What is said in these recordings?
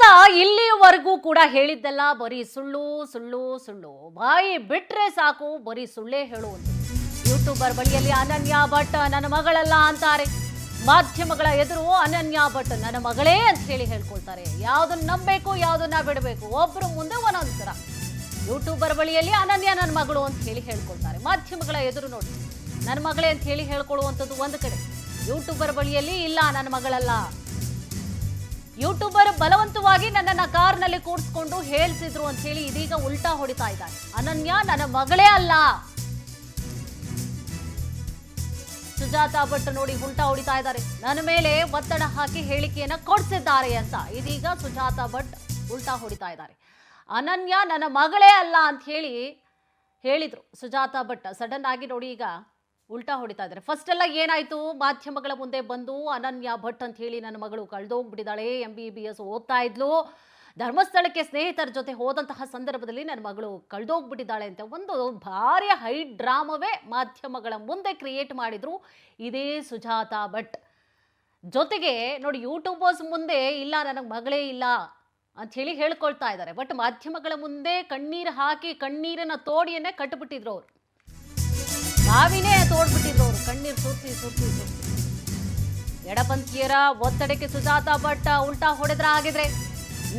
ಸುಜಾತ ಇಲ್ಲಿಯವರೆಗೂ ಕೂಡ ಹೇಳಿದ್ದೆಲ್ಲ ಬರೀ ಸುಳ್ಳು ಸುಳ್ಳು ಸುಳ್ಳು, ಬಾಯಿ ಬಿಟ್ರೆ ಸಾಕು ಬರೀ ಸುಳ್ಳೇ ಹೇಳುವುದು. ಯೂಟ್ಯೂಬರ್ ಬಳಿಯಲ್ಲಿ ಅನನ್ಯ ಭಟ್ ನನ್ನ ಮಗಳಲ್ಲ ಅಂತಾರೆ. ಮಾಧ್ಯಮಗಳ ಎದುರು ಅನನ್ಯ ಭಟ್ ನನ್ನ ಮಗಳೇ ಅಂತ ಹೇಳಿ ಹೇಳ್ಕೊಳ್ತಾರೆ. ಯಾವ್ದನ್ನ ನಂಬಬೇಕು ಯಾವ್ದನ್ನ ಬಿಡಬೇಕು, ಒಬ್ರು ಮುಂದೆ ಒಂದೊಂದು ತರ. ಯೂಟ್ಯೂಬರ್ ಬಳಿಯಲ್ಲಿ ಅನನ್ಯ ನನ್ನ ಮಗಳು ಅಂತ ಹೇಳಿ ಹೇಳ್ಕೊಳ್ತಾರೆ. ಮಾಧ್ಯಮಗಳ ಎದುರು ನೋಡಿ ನನ್ನ ಮಗಳೇ ಅಂತ ಹೇಳಿ ಹೇಳ್ಕೊಳ್ಳುವಂಥದ್ದು ಒಂದು ಕಡೆ, ಯೂಟ್ಯೂಬರ್ ಬಳಿಯಲ್ಲಿ ಇಲ್ಲ ನನ್ನ ಮಗಳಲ್ಲ. ಯೂಟ್ಯೂಬರ್ ಬಲವಂತವಾಗಿ ನನ್ನನ್ನ ಕಾರ್ನಲ್ಲಿ ಕೂರಿಸ್ಕೊಂಡು ಹೇಳ್ತಿದ್ರು ಅಂತ ಹೇಳಿ ಇದೀಗ ಉಲ್ಟಾ ಹೊಡಿತಾ ಇದ್ದಾರೆ. ಅನನ್ಯ ನನ್ನ ಮಗಳೇ ಅಲ್ಲ. ಸುಜಾತ ಭಟ್ ನೋಡಿ ಉಲ್ಟಾ ಹೊಡಿತಾ ಇದ್ದಾರೆ. ನನ್ನ ಮೇಲೆ ಒತ್ತಡ ಹಾಕಿ ಹೇಳಿಕೆಯನ್ನ ಕೊಡಿಸಿದ್ದಾರೆ ಅಂತ ಇದೀಗ ಸುಜಾತ ಭಟ್ ಉಲ್ಟಾ ಹೊಡಿತಾ ಇದ್ದಾರೆ. ಅನನ್ಯ ನನ್ನ ಮಗಳೇ ಅಲ್ಲ ಅಂತ ಹೇಳಿ ಹೇಳಿದ್ರು ಸುಜಾತ ಭಟ್. ಸಡನ್ ಆಗಿ ನೋಡಿ ಈಗ ಉಲ್ಟಾ ಹೊಡಿತಾ ಇದ್ದಾರೆ. ಫಸ್ಟ್ ಎಲ್ಲ ಏನಾಯ್ತು, ಮಾಧ್ಯಮಗಳ ಮುಂದೆ ಬಂದು ಅನನ್ಯ ಭಟ್ ಅಂತ ಹೇಳಿ ನನ್ನ ಮಗಳು ಕಳೆದೋಗ್ಬಿಟ್ಟಿದ್ದಾಳೆ, MBBS ಓದ್ತಾ ಇದ್ಲು, ಧರ್ಮಸ್ಥಳಕ್ಕೆ ಸ್ನೇಹಿತರ ಜೊತೆ ಹೋದಂತಹ ಸಂದರ್ಭದಲ್ಲಿ ನನ್ನ ಮಗಳು ಕಳೆದೋಗ್ಬಿಟ್ಟಿದ್ದಾಳೆ ಅಂತ ಒಂದು ಭಾರಿ ಹೈ ಡ್ರಾಮವೇ ಮಾಧ್ಯಮಗಳ ಮುಂದೆ ಕ್ರಿಯೇಟ್ ಮಾಡಿದ್ರು ಇದೇ ಸುಜಾತ ಭಟ್. ಜೊತೆಗೆ ನೋಡಿ ಯೂಟ್ಯೂಬರ್ಸ್ ಮುಂದೆ ಇಲ್ಲ ನನಗೆ ಮಗಳೇ ಇಲ್ಲ ಅಂತ ಹೇಳಿ ಹೇಳ್ಕೊಳ್ತಾ ಇದ್ದಾರೆ. ಬಟ್ ಮಾಧ್ಯಮಗಳ ಮುಂದೆ ಕಣ್ಣೀರು ಹಾಕಿ ಕಣ್ಣೀರಿನ ತೋಡಿಯನ್ನೇ ಕಟ್ಟಿಬಿಟ್ಟಿದ್ರು ಅವರು, ಬಾವಿನೇ ತೋಡ್ಬಿಟ್ಟಿದ್ರು ಅವರು, ಕಣ್ಣೀರು ಸುರಿಸಿ ಸುರಿಸಿ ಸುರಿಸಿ. ಎಡಪಂಥೀಯರ ಒತ್ತಡಕ್ಕೆ ಸುಜಾತ ಭಟ್ ಉಲ್ಟಾ ಹೊಡೆದ್ರ ಆಗಿದ್ರೆ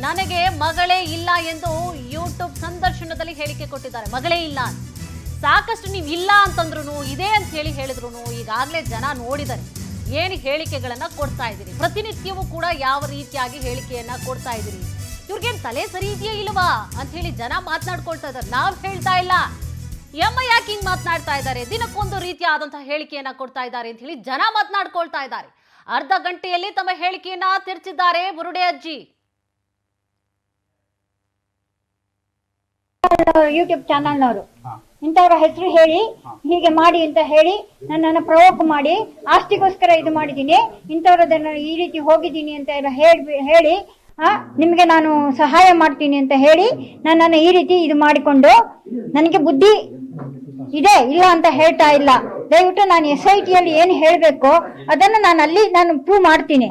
ನನಗೆ ಮಗಳೇ ಇಲ್ಲ ಎಂದು ಯೂಟ್ಯೂಬ್ ಸಂದರ್ಶನದಲ್ಲಿ ಹೇಳಿಕೆ ಕೊಟ್ಟಿದ್ದಾರೆ. ಮಗಳೇ ಇಲ್ಲ ಸಾಕಷ್ಟು ನೀವು ಇಲ್ಲ ಅಂತಂದ್ರು ಇದೆ ಅಂತ ಹೇಳಿ ಹೇಳಿದ್ರು ಈಗಾಗಲೇ ಜನ ನೋಡಿದ್ದಾರೆ ಏನು ಹೇಳಿಕೆಗಳನ್ನ ಕೊಡ್ತಾ ಇದ್ದೀರಿ. ಪ್ರತಿನಿತ್ಯವೂ ಕೂಡ ಯಾವ ರೀತಿಯಾಗಿ ಹೇಳಿಕೆಯನ್ನ ಕೊಡ್ತಾ ಇದ್ದೀರಿ, ಇವ್ರಿಗೇನು ತಲೆ ಸರಿ ಇದೆಯಾ ಇಲ್ವಾ ಅಂತ ಹೇಳಿ ಜನ ಮಾತನಾಡ್ಕೊಳ್ತಾ ಇದ್ದಾರೆ. ನಾವ್ ಹೇಳ್ತಾ ಇಲ್ಲ, ಯಾಕೆ ಹಿಂಗ್ ಮಾತನಾಡ್ತಾ ಇದ್ದಾರೆ, ದಿನಕ್ಕೊಂದು ರೀತಿಯಾದಂತಹ ಹೇಳಿಕೆಯನ್ನ ಕೊಡ್ತಾ ಇದ್ದಾರೆ ಅಂತ ಹೇಳಿ ಜನ ಮಾತನಾಡ್ಕೊಳ್ತಾ ಇದ್ದಾರೆ. ಅರ್ಧ ಗಂಟೆಯಲ್ಲಿ ತಮ್ಮ ಹೇಳಿಕೆಯನ್ನ ತಿರ್ಚಿದ್ದಾರೆ ಬುರುಡೆ ಅಜ್ಜಿ. ಯೂಟ್ಯೂಬ್ ಚಾನಲ್ನವರು ಇಂಥವ್ರ ಹೆಸರು ಹೇಳಿ ಹೀಗೆ ಮಾಡಿ ಅಂತ ಹೇಳಿ ನನ್ನನ್ನು ಪ್ರವೋಕ್ ಮಾಡಿ ಆಸ್ತಿಗೋಸ್ಕರ ಇದು ಮಾಡಿದ್ದೀನಿ, ಇಂಥವ್ರದನ್ನ ಈ ರೀತಿ ಹೋಗಿದ್ದೀನಿ ಅಂತ ಎಲ್ಲ ಹೇಳಿ ನಿಮಗೆ ನಾನು ಸಹಾಯ ಮಾಡ್ತೀನಿ ಅಂತ ಹೇಳಿ ನನ್ನನ್ನು ಈ ರೀತಿ ಇದು ಮಾಡಿಕೊಂಡು ನನಗೆ ಬುದ್ಧಿ ಇದೆ ಇಲ್ಲ ಅಂತ ಹೇಳ್ತಾ ಇಲ್ಲ. ದಯವಿಟ್ಟು ನಾನು SIT ಯಲ್ಲಿ ಏನು ಹೇಳಬೇಕು ಅದನ್ನ ನಾನು ಪ್ರೂವ್ ಮಾಡ್ತೀನಿ.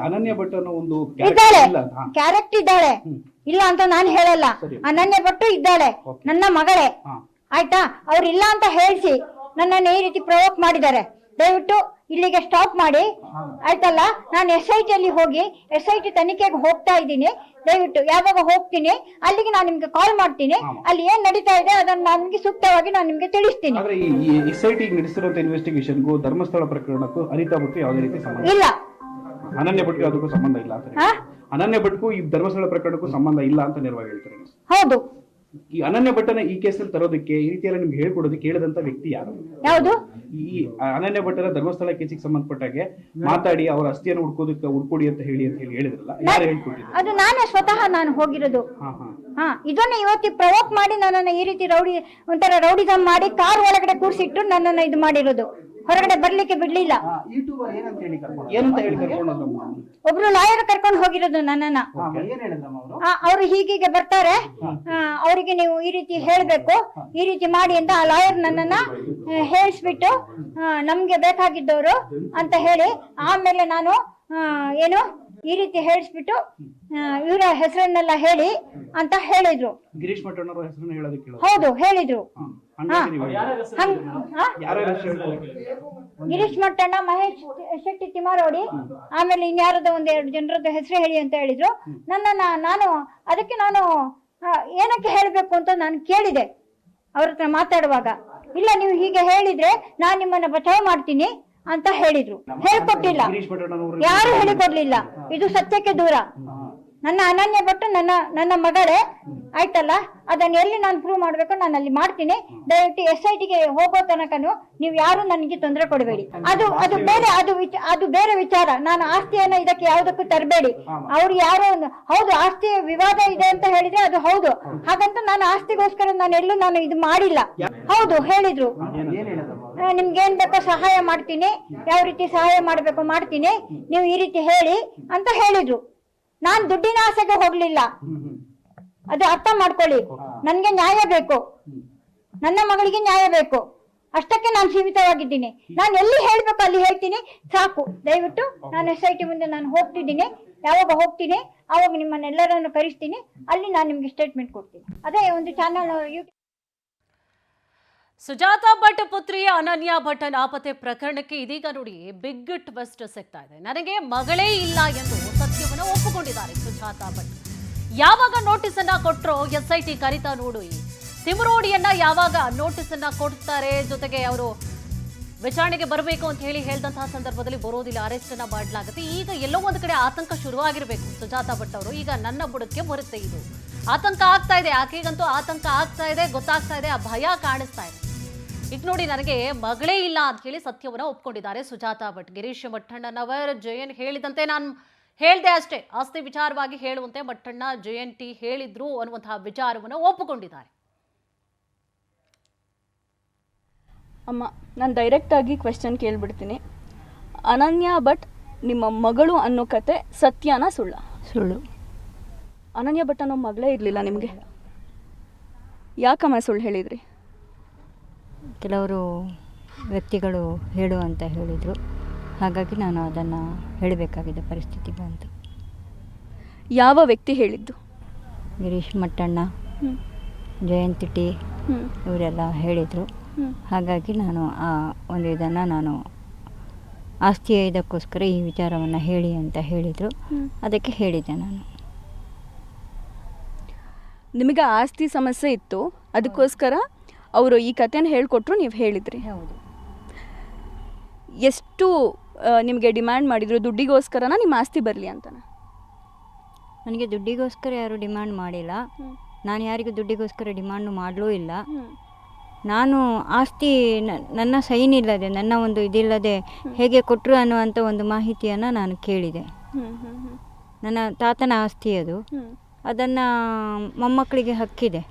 ಅನನ್ಯ ಭಟ್ ಅನ್ನೋ ಒಂದು ಇದ್ದಾಳೆ, ಕ್ಯಾರೆಕ್ಟರ್ ಇದ್ದಾಳೆ, ಇಲ್ಲ ಅಂತ ನಾನು ಹೇಳಲ್ಲ. ಅನನ್ಯ ಭಟ್ ಇದ್ದಾಳೆ, ನನ್ನ ಮಗಳೇ, ಆಯ್ತಾ? ಅವ್ರು ಇಲ್ಲ ಅಂತ ಹೇಳಿಸಿ ನನ್ನನ್ನು ಈ ರೀತಿ ಪ್ರವೋಕ್ ಮಾಡಿದ್ದಾರೆ. ದಯವಿಟ್ಟು ಇಲ್ಲಿಗೆ ಸ್ಟಾಪ್ ಮಾಡಿ, ಆಯ್ತಲ್ಲ? ನಾನು SIT ಯಲ್ಲಿ ಹೋಗಿ SIT ತನಿಖೆಗೆ ಹೋಗ್ತಾ ಇದ್ದೀನಿ. ದಯವಿಟ್ಟು ಯಾವಾಗ ಹೋಗ್ತೀನಿ ಅಲ್ಲಿಗೆ ನಾನು ನಿಮ್ಗೆ ಕಾಲ್ ಮಾಡ್ತೀನಿ. ಅಲ್ಲಿ ಏನ್ ನಡೀತಾ ಇದೆ ಅದನ್ನ ನನ್ಗೆ ಸೂಕ್ತವಾಗಿ ನಾನು ನಿಮ್ಗೆ ತಿಳಿಸ್ತೀನಿ. SIT ನಡೆಸಿರುವಂತ ಇನ್ವೆಸ್ಟಿಗೇಷನ್ಗೂ ಧರ್ಮಸ್ಥಳ ಪ್ರಕರಣಕ್ಕೂ ಅನಿತಾ ಭಟ್ ಯಾವುದೇ ರೀತಿ ಸಂಬಂಧ ಇಲ್ಲ. ಅನನ್ಯ ಭಟ್ಗೂ ಅದಕ್ಕೂ ಸಂಬಂಧ ಇಲ್ಲ. ಅನನ್ಯ ಭಟ್ಗೂ ಈ ಧರ್ಮಸ್ಥಳ ಪ್ರಕರಣಕ್ಕೂ ಸಂಬಂಧ ಇಲ್ಲ ಅಂತ ನೇರವಾಗಿ ಹೇಳ್ತಾರೆ. ಹೌದು. ಈ ಅನನ್ಯ ಭಟ್ಟನ ಈ ಕೇಸಲ್ಲಿ ತರೋದಕ್ಕೆ ಈ ರೀತಿಯೆಲ್ಲ ನಿಮ್ಗೆ ಹೇಳ್ಕೊಡೋದಕ್ಕೆ ಹೇಳಿದಂತ ವ್ಯಕ್ತಿ ಯಾರು? ಯಾವುದು? ಈ ಅನನ್ಯ ಭಟ್ಟನ ಧರ್ಮಸ್ಥಳ ಕೇಸಿಗೆ ಸಂಬಂಧಪಟ್ಟಾಗೆ ಮಾತಾಡಿ ಅವರ ಅಸ್ಥಿಯನ್ನು ಹುಡ್ಕೊಡಿ ಅಂತ ಹೇಳಿ ಹೇಳಿದ್ರಲ್ಲ, ಯಾರು ಹೇಳ್ಕೊಟ್ಟಿದ್ರು? ಅದು ನಾನೇ ಸ್ವತಃ ನಾನು ಹೋಗಿರೋದು. ಇದನ್ನ ಇವತ್ತು ಪ್ರವೋಕ್ ಮಾಡಿ ನನ್ನನ್ನು ಈ ರೀತಿ ಒಂಥರ ರೌಡಿಸಮ್ ಮಾಡಿ ಕಾರ್ ಒಳಗಡೆ ಕೂರಿಸಿಟ್ಟು ನನ್ನನ್ನು ಇದು ಮಾಡಿರೋದು, ಹೊರಗಡೆ ಬರ್ಲಿಕ್ಕೆ ಬಿಡ್ಲಿಲ್ಲ. ಒಬ್ರು ಲಾಯರ್ ಕರ್ಕೊಂಡು ಹೋಗಿರೋದು ನನ್ನನ್ನ. ಅವ್ರು ಹೀಗೆ ಬರ್ತಾರೆ, ಅವರಿಗೆ ನೀವು ಈ ರೀತಿ ಹೇಳ್ಬೇಕು, ಈ ರೀತಿ ಮಾಡಿ ಅಂತ ಆ ಲಾಯರ್ ನನ್ನನ್ನ ಹೇಳಿಸ್ಬಿಟ್ಟು ನಮ್ಗೆ ಬೇಕಾಗಿದ್ದವರು ಅಂತ ಹೇಳಿ ಆಮೇಲೆ ನಾನು ಏನು ಈ ರೀತಿ ಹೇಳಿಸ್ಬಿಟ್ಟು ಇವರ ಹೆಸರನ್ನೆಲ್ಲ ಹೇಳಿ ಅಂತ ಹೇಳಿದ್ರು. ಗಿರೀಶ್ ಮಠಣ್ಣವರ ಹೆಸರನ್ನ ಹೇಳೋದಕ್ಕೆ? ಹೌದು, ಹೇಳಿದ್ರು. ಗಿರೀಶ್ ಮಟ್ಟಣ್ಣ, ಮಹೇಶ್ ಶೆಟ್ಟಿ ತಿಮಾರೋಡಿ, ಆಮೇಲೆ ಇನ್ಯಾರದ ಒಂದೆರಡು ಜನರದ್ದು ಹೆಸರು ಹೇಳಿ ಅಂತ ಹೇಳಿದ್ರು. ಅದಕ್ಕೆ ನಾನು ಏನಕ್ಕೆ ಹೇಳ್ಬೇಕು ಅಂತ ನಾನು ಕೇಳಿದೆ ಅವ್ರ ಹತ್ರ ಮಾತಾಡುವಾಗ. ಇಲ್ಲ, ನೀವು ಹೀಗೆ ಹೇಳಿದ್ರೆ ನಾನು ನಿಮ್ಮನ್ನ ಬಚಾವ್ ಮಾಡ್ತೀನಿ ಅಂತ ಹೇಳಿದ್ರು. ಹೇಳ್ಕೊಟ್ಟಿಲ್ಲ, ಯಾರು ಹೇಳಿಕೊಡ್ಲಿಲ್ಲ. ಇದು ಸತ್ಯಕ್ಕೆ ದೂರ. ನನ್ನ ಅನನ್ಯ ಭಟ್ ನನ್ನ ಮಗಳೇ, ಆಯ್ತಲ್ಲ? ಅದನ್ನ ಎಲ್ಲಿ ನಾನು ಪ್ರೂವ್ ಮಾಡ್ಬೇಕು ನಾನು ಅಲ್ಲಿ ಮಾಡ್ತೀನಿ. ದಯವಿಟ್ಟು SIT ಗೆ ಹೋಗೋ ತನಕನು ನೀವು ಯಾರು ನನಗೆ ತೊಂದರೆ ಕೊಡಬೇಡಿ. ಅದು ಬೇರೆ ವಿಚಾರ. ನಾನು ಆಸ್ತಿಯನ್ನ ಇದಕ್ಕೆ ಯಾವುದಕ್ಕೂ ತರಬೇಡಿ. ಅವ್ರು ಯಾರೋ ಹೌದು ಆಸ್ತಿ ವಿವಾದ ಇದೆ ಅಂತ ಹೇಳಿದ್ರೆ ಅದು ಹೌದು, ಹಾಗಂತ ನಾನು ಆಸ್ತಿಗೋಸ್ಕರ ನಾನು ಇದು ಮಾಡಿಲ್ಲ. ಹೌದು, ಹೇಳಿದ್ರು ನಿಮ್ಗೆ ಏನ್ ಬೇಕೋ ಸಹಾಯ ಮಾಡ್ತೀನಿ, ಯಾವ ರೀತಿ ಸಹಾಯ ಮಾಡ್ಬೇಕು ಮಾಡ್ತೀನಿ, ನೀವು ಈ ರೀತಿ ಹೇಳಿ ಅಂತ ಹೇಳಿದ್ರು. ನಾನ್ ದುಡ್ಡಿನ ಆಸೆಗೆ ಹೋಗ್ಲಿಲ್ಲ, ಅದು ಅರ್ಥ ಮಾಡ್ಕೊಳ್ಳಿ. ನನ್ಗೆ ನ್ಯಾಯ ಬೇಕು, ನನ್ನ ಮಗಳಿಗೆ ನ್ಯಾಯ ಬೇಕು, ಅಷ್ಟಕ್ಕೆ ನಾನು ಸೀಮಿತವಾಗಿದ್ದೀನಿ. ನಾನು ಎಲ್ಲಿ ಹೇಳ್ಬೇಕು ಅಲ್ಲಿ ಹೇಳ್ತೀನಿ, ಸಾಕು. ದಯವಿಟ್ಟು ನಾನು SIT ಮುಂದೆ ನಾನು ಹೋಗ್ತಿದ್ದೀನಿ, ಯಾವಾಗ ಹೋಗ್ತೀನಿ ಆವಾಗ ನಿಮ್ಮನ್ನೆಲ್ಲರನ್ನು ಕರೆಸ್ತೀನಿ, ಅಲ್ಲಿ ನಾನು ನಿಮ್ಗೆ ಸ್ಟೇಟ್ಮೆಂಟ್ ಕೊಡ್ತೀನಿ. ಅದೇ ಒಂದು ಚಾನಲ್ ಯೂಟ್ಯೂಬ್. ಸುಜಾತಾ ಭಟ್ ಪುತ್ರಿ ಅನನ್ಯಾ ಭಟ್ ನಾಪತ್ತೆ ಪ್ರಕರಣಕ್ಕೆ ಇದೀಗ ನೋಡಿ ಬಿಗ್ ಟ್ವಿಸ್ಟ್ ಸಿಗ್ತಾ ಇದೆ. ನನಗೆ ಮಗಳೇ ಇಲ್ಲ ಎಂದು ಸತ್ಯವನ್ನು ಒಪ್ಪಿಕೊಂಡಿದ್ದಾರೆ ಸುಜಾತಾ ಭಟ್. ಯಾವಾಗ ನೋಟಿಸ್ ಅನ್ನ ಕೊಟ್ಟರೋ SIT ಕರಿತಾ ನೋಡು, ಈ ತಿಮರೋಡಿಯನ್ನ ಯಾವಾಗ ನೋಟಿಸ್ ಅನ್ನ ಕೊಡ್ತಾರೆ, ಜೊತೆಗೆ ಅವರು ವಿಚಾರಣೆಗೆ ಬರಬೇಕು ಅಂತ ಹೇಳಿದಂತಹ ಸಂದರ್ಭದಲ್ಲಿ ಬರೋದಿಲ್ಲ, ಅರೆಸ್ಟ್ ಅನ್ನ ಮಾಡಲಾಗುತ್ತೆ. ಈಗ ಎಲ್ಲೋ ಒಂದು ಕಡೆ ಆತಂಕ ಶುರುವಾಗಿರಬೇಕು ಸುಜಾತಾ ಭಟ್ ಅವರು. ಈಗ ನನ್ನ ಬುಡಕ್ಕೆ ಬರುತ್ತೆ ಇದು ಆತಂಕ ಆಗ್ತಾ ಇದೆ, ಆಕೆಗಂತೂ ಆತಂಕ ಆಗ್ತಾ ಇದೆ, ಗೊತ್ತಾಗ್ತಾ ಇದೆ, ಆ ಭಯ ಕಾಣಿಸ್ತಾ ಇದೆ. ಈಗ ನೋಡಿ, ನನಗೆ ಮಗಳೇ ಇಲ್ಲ ಅಂತ ಹೇಳಿ ಸತ್ಯವನ್ನ ಒಪ್ಕೊಂಡಿದ್ದಾರೆ ಸುಜಾತಾ ಭಟ್. ಗಿರೀಶ್ ಮಠಣ್ಣನವರ್ ಜಯನ್ ಹೇಳಿದಂತೆ ನಾನು ಹೇಳ್ದೆ ಅಷ್ಟೇ, ಆಸ್ತಿ ವಿಚಾರವಾಗಿ ಹೇಳುವಂತೆ ಮಠಣ್ಣ JNT ಹೇಳಿದ್ರು ಅನ್ನುವಂತಹ ವಿಚಾರವನ್ನು ಒಪ್ಪಿಕೊಂಡಿದ್ದಾರೆ. ಅಮ್ಮ, ನಾನು ಡೈರೆಕ್ಟಾಗಿ ಕ್ವೆಶ್ಚನ್ ಕೇಳಿಬಿಡ್ತೀನಿ. ಅನನ್ಯಾ ಭಟ್ ನಿಮ್ಮ ಮಗಳು ಅನ್ನೋ ಕತೆ ಸತ್ಯನಾ ಸುಳ್ಳ? ಸುಳ್ಳು. ಅನನ್ಯಾ ಭಟ್ ಅನ್ನೋ ಮಗಳೇ ಇರಲಿಲ್ಲ ನಿಮಗೆ? ಯಾಕಮ್ಮ ಸುಳ್ಳು ಹೇಳಿದ್ರಿ? ಕೆಲವರು ವ್ಯಕ್ತಿಗಳು ಹೇಳು ಅಂತ ಹೇಳಿದರು, ಹಾಗಾಗಿ ನಾನು ಅದನ್ನು ಹೇಳಬೇಕಾಗಿದ್ದ ಪರಿಸ್ಥಿತಿ ಬಂತು. ಯಾವ ವ್ಯಕ್ತಿ ಹೇಳಿದ್ದು? ಗಿರೀಶ್ ಮಟ್ಟಣ್ಣ, ಜಯಂತಿ ಟಿ ಇವರೆಲ್ಲ ಹೇಳಿದರು. ಹಾಗಾಗಿ ನಾನು ಆ ಒಂದು ಇದನ್ನು ನಾನು ಆಸ್ತಿಯ ಇದಕ್ಕೋಸ್ಕರ ಈ ವಿಚಾರವನ್ನು ಹೇಳಿ ಅಂತ ಹೇಳಿದರು, ಅದಕ್ಕೆ ಹೇಳಿದ್ದೆ ನಾನು. ನಿಮಗೆ ಆಸ್ತಿ ಸಮಸ್ಯೆ ಇತ್ತು, ಅದಕ್ಕೋಸ್ಕರ ಅವರು ಈ ಕಥೆನ ಹೇಳಿಕೊಟ್ರು, ನೀವು ಹೇಳಿದ್ರಿ. ಹೌದು. ಎಷ್ಟು ನಿಮಗೆ ಡಿಮ್ಯಾಂಡ್ ಮಾಡಿದ್ರು? ದುಡ್ಡಿಗೋಸ್ಕರನ ನಿಮ್ಮ ಆಸ್ತಿ ಬರಲಿ ಅಂತನ? ನನಗೆ ದುಡ್ಡಿಗೋಸ್ಕರ ಯಾರೂ ಡಿಮ್ಯಾಂಡ್ ಮಾಡಿಲ್ಲ, ನಾನು ಯಾರಿಗೂ ದುಡ್ಡಿಗೋಸ್ಕರ ಡಿಮ್ಯಾಂಡು ಮಾಡಲೂ ಇಲ್ಲ. ನಾನು ಆಸ್ತಿ ನನ್ನ ಸೈನ್ ಇಲ್ಲದೆ, ನನ್ನ ಒಂದು ಇದಿಲ್ಲದೆ ಹೇಗೆ ಕೊಟ್ಟರು ಅನ್ನುವಂಥ ಒಂದು ಮಾಹಿತಿಯನ್ನು ನಾನು ಕೇಳಿದೆ. ನನ್ನ ತಾತನ ಆಸ್ತಿ ಅದು, ಅದನ್ನು ಮೊಮ್ಮಕ್ಕಳಿಗೆ ಹಕ್ಕಿದೆ.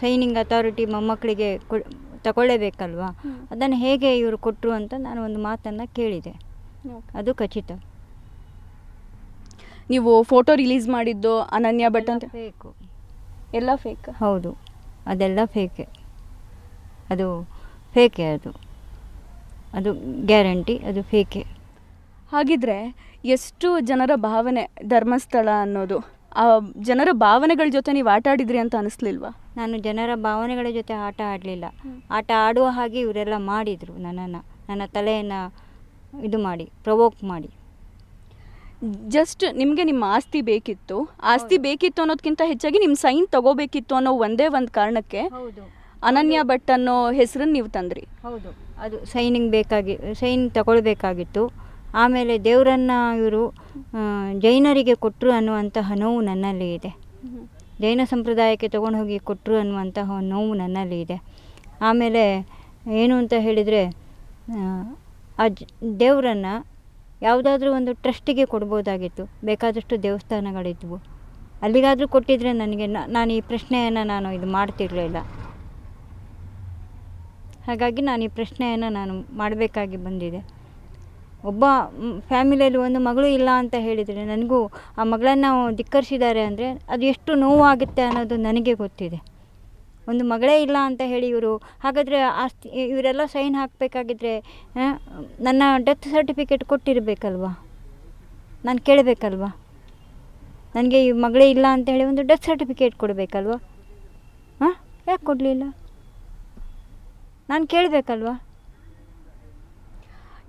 ಸೈನಿಂಗ್ ಅಥಾರಿಟಿ ಮೊಮ್ಮಕ್ಕಳಿಗೆ ತಗೊಳ್ಳೇಬೇಕಲ್ವಾ, ಅದನ್ನು ಹೇಗೆ ಇವರು ಕೊಟ್ಟರು ಅಂತ ನಾನು ಒಂದು ಮಾತನ್ನು ಕೇಳಿದೆ, ಅದು ಖಚಿತ. ನೀವು ಫೋಟೋ ರಿಲೀಸ್ ಮಾಡಿದ್ದು ಅನನ್ಯಾ ಭಟ್ ಅಂತ? ಫೇಕು. ಎಲ್ಲ ಫೇಕ್? ಹೌದು, ಅದೆಲ್ಲ ಫೇಕೆ. ಅದು ಫೇಕೆ, ಅದು ಗ್ಯಾರಂಟಿ, ಅದು ಫೇಕೆ. ಹಾಗಿದ್ರೆ ಎಷ್ಟು ಜನರ ಭಾವನೆ ಧರ್ಮಸ್ಥಳ ಅನ್ನೋದು, ಆ ಜನರ ಭಾವನೆಗಳ ಜೊತೆ ನೀವು ಆಟ ಆಡಿದ್ರಿ ಅಂತ ಅನಿಸ್ಲಿಲ್ವಾ? ನಾನು ಜನರ ಭಾವನೆಗಳ ಜೊತೆ ಆಟ ಆಡಲಿಲ್ಲ. ಆಟ ಆಡುವ ಹಾಗೆ ಇವರೆಲ್ಲ ಮಾಡಿದರು ನನ್ನನ್ನು, ನನ್ನ ತಲೆಯನ್ನು ಇದು ಮಾಡಿ, ಪ್ರವೋಕ್ ಮಾಡಿ. ಜಸ್ಟ್ ನಿಮಗೆ ನಿಮ್ಮ ಆಸ್ತಿ ಬೇಕಿತ್ತು, ಆಸ್ತಿ ಬೇಕಿತ್ತು ಅನ್ನೋದಕ್ಕಿಂತ ಹೆಚ್ಚಾಗಿ ನಿಮ್ಮ ಸೈನ್ ತಗೋಬೇಕಿತ್ತು ಅನ್ನೋ ಒಂದೇ ಒಂದು ಕಾರಣಕ್ಕೆ ಹೌದು, ಅನನ್ಯಾ ಭಟ್ ಅನ್ನೋ ಹೆಸರನ್ನು ನೀವು ತಂದ್ರಿ. ಹೌದು, ಅದು ಸೈನ್ ತಗೊಳ್ಬೇಕಾಗಿತ್ತು. ಆಮೇಲೆ ದೇವರನ್ನು ಇವರು ಜೈನರಿಗೆ ಕೊಟ್ಟರು ಅನ್ನುವಂತಹ ನೋವು ನನ್ನಲ್ಲಿ ಇದೆ. ಜೈನ ಸಂಪ್ರದಾಯಕ್ಕೆ ತೊಗೊಂಡು ಹೋಗಿ ಕೊಟ್ಟರು ಅನ್ನುವಂತಹ ನೋವು ನನ್ನಲ್ಲಿ ಇದೆ. ಆಮೇಲೆ ಏನು ಅಂತ ಹೇಳಿದರೆ, ಆ ದೇವರನ್ನು ಯಾವುದಾದ್ರೂ ಒಂದು ಟ್ರಸ್ಟಿಗೆ ಕೊಡ್ಬೋದಾಗಿತ್ತು. ಬೇಕಾದಷ್ಟು ದೇವಸ್ಥಾನಗಳಿದ್ವು, ಅಲ್ಲಿಗಾದರೂ ಕೊಟ್ಟಿದ್ರೆ ನನಗೆ ನಾನು ಈ ಪ್ರಶ್ನೆಯನ್ನು ನಾನು ಇದು ಮಾಡ್ತಿರಲಿಲ್ಲ. ಹಾಗಾಗಿ ನಾನು ಈ ಪ್ರಶ್ನೆಯನ್ನು ನಾನು ಮಾಡಬೇಕಾಗಿ ಬಂದಿದೆ. ಒಬ್ಬ ಫ್ಯಾಮಿಲಿಯಲ್ಲಿ ಒಂದು ಮಗಳು ಇಲ್ಲ ಅಂತ ಹೇಳಿದರೆ, ನನಗೂ ಆ ಮಗಳನ್ನು ಧಿಕ್ಕರಿಸಿದ್ದಾರೆ ಅಂದರೆ ಅದು ಎಷ್ಟು ನೋವಾಗುತ್ತೆ ಅನ್ನೋದು ನನಗೆ ಗೊತ್ತಿದೆ. ಒಂದು ಮಗಳೇ ಇಲ್ಲ ಅಂತ ಹೇಳಿ ಇವರು, ಹಾಗಾದರೆ ಆಸ್ತಿ ಇವರೆಲ್ಲ ಸೈನ್ ಹಾಕಬೇಕಾಗಿದ್ರೆ ನನ್ನ ಡೆತ್ ಸರ್ಟಿಫಿಕೇಟ್ ಕೊಟ್ಟಿರಬೇಕಲ್ವಾ, ನಾನು ಕೇಳಬೇಕಲ್ವಾ? ನನಗೆ ಈ ಮಗಳೇ ಇಲ್ಲ ಅಂತ ಹೇಳಿ ಒಂದು ಡೆತ್ ಸರ್ಟಿಫಿಕೇಟ್ ಕೊಡಬೇಕಲ್ವಾ? ಯಾಕೆ ಕೊಡಲಿಲ್ಲ? ನಾನು ಕೇಳಬೇಕಲ್ವಾ?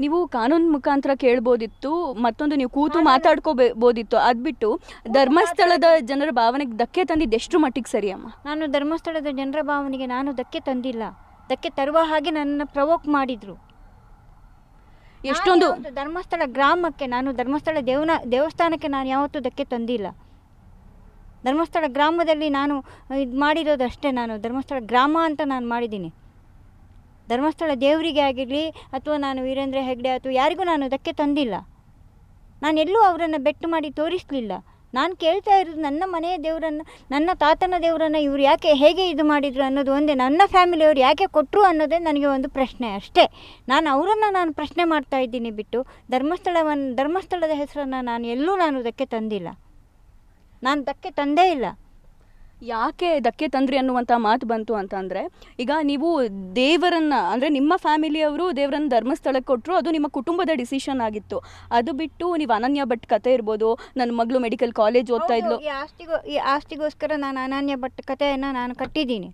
ನೀವು ಕಾನೂನು ಮುಖಾಂತರ ಕೇಳ್ಬೋದಿತ್ತು, ಮತ್ತೊಂದು ನೀವು ಕೂತು ಮಾತಾಡ್ಕೋಬೋದಿತ್ತು. ಅದು ಬಿಟ್ಟು ಧರ್ಮಸ್ಥಳದ ಜನರ ಭಾವನೆಗೆ ಧಕ್ಕೆ ತಂದಿದ್ದು ಎಷ್ಟು ಮಟ್ಟಿಗೆ ಸರಿ ಅಮ್ಮ? ನಾನು ಧರ್ಮಸ್ಥಳದ ಜನರ ಭಾವನೆಗೆ ನಾನು ಧಕ್ಕೆ ತಂದಿಲ್ಲ. ಧಕ್ಕೆ ತರುವ ಹಾಗೆ ನನ್ನನ್ನು ಪ್ರವೋಕ್ ಮಾಡಿದರು. ಎಷ್ಟೊಂದು ಧರ್ಮಸ್ಥಳ ಗ್ರಾಮಕ್ಕೆ, ನಾನು ಧರ್ಮಸ್ಥಳ ದೇವಸ್ಥಾನಕ್ಕೆ ನಾನು ಯಾವತ್ತೂ ಧಕ್ಕೆ ತಂದಿಲ್ಲ. ಧರ್ಮಸ್ಥಳ ಗ್ರಾಮದಲ್ಲಿ ನಾನು ಇದು ಮಾಡಿರೋದಷ್ಟೇ. ನಾನು ಧರ್ಮಸ್ಥಳ ಗ್ರಾಮ ಅಂತ ನಾನು ಮಾಡಿದ್ದೀನಿ. ಧರ್ಮಸ್ಥಳ ದೇವರಿಗೆ ಆಗಿರಲಿ ಅಥವಾ ನಾನು ವೀರೇಂದ್ರ ಹೆಗ್ಡೆ ಅಥವಾ ಯಾರಿಗೂ ನಾನು ಧಕ್ಕೆ ತಂದಿಲ್ಲ. ನಾನೆಲ್ಲೂ ಅವರನ್ನು ಬೆಟ್ಟು ಮಾಡಿ ತೋರಿಸಲಿಲ್ಲ. ನಾನು ಕೇಳ್ತಾ ಇರೋದು ನನ್ನ ಮನೆಯ ದೇವರನ್ನು, ನನ್ನ ತಾತನ ದೇವರನ್ನು ಇವರು ಯಾಕೆ ಹೇಗೆ ಇದು ಮಾಡಿದರು ಅನ್ನೋದು ಒಂದೇ. ನನ್ನ ಫ್ಯಾಮಿಲಿಯವರು ಯಾಕೆ ಕೊಟ್ಟರು ಅನ್ನೋದೇ ನನಗೆ ಒಂದು ಪ್ರಶ್ನೆ ಅಷ್ಟೇ. ನಾನು ಅವರನ್ನು ನಾನು ಪ್ರಶ್ನೆ ಮಾಡ್ತಾ ಇದ್ದೀನಿ ಬಿಟ್ಟು ಧರ್ಮಸ್ಥಳದ ಹೆಸರನ್ನು ನಾನು ಎಲ್ಲೂ ಧಕ್ಕೆ ತಂದಿಲ್ಲ. ನಾನು ಧಕ್ಕೆ ತಂದೇ ಇಲ್ಲ. ಯಾಕೆ ಧಕ್ಕೆ ತಂದ್ರಿ ಅನ್ನುವಂಥ ಮಾತು ಬಂತು ಅಂತಂದರೆ, ಈಗ ನೀವು ದೇವರನ್ನ ಅಂದರೆ ನಿಮ್ಮ ಫ್ಯಾಮಿಲಿಯವರು ದೇವರನ್ನ ಧರ್ಮಸ್ಥಳಕ್ಕೆ ಕೊಟ್ಟರು, ಅದು ನಿಮ್ಮ ಕುಟುಂಬದ ಡಿಸಿಷನ್ ಆಗಿತ್ತು. ಅದು ಬಿಟ್ಟು ನೀವು ಅನನ್ಯ ಭಟ್ ಕತೆ ಇರ್ಬೋದು, ನನ್ನ ಮಗಳು ಮೆಡಿಕಲ್ ಕಾಲೇಜ್ ಓದ್ತಾ ಇದ್ಲು. ಈ ಆಸ್ತಿಗೋಸ್ಕರ ನಾನು ಅನನ್ಯ ಭಟ್ ಕಥೆಯನ್ನು ನಾನು ಕಟ್ಟಿದ್ದೀನಿ.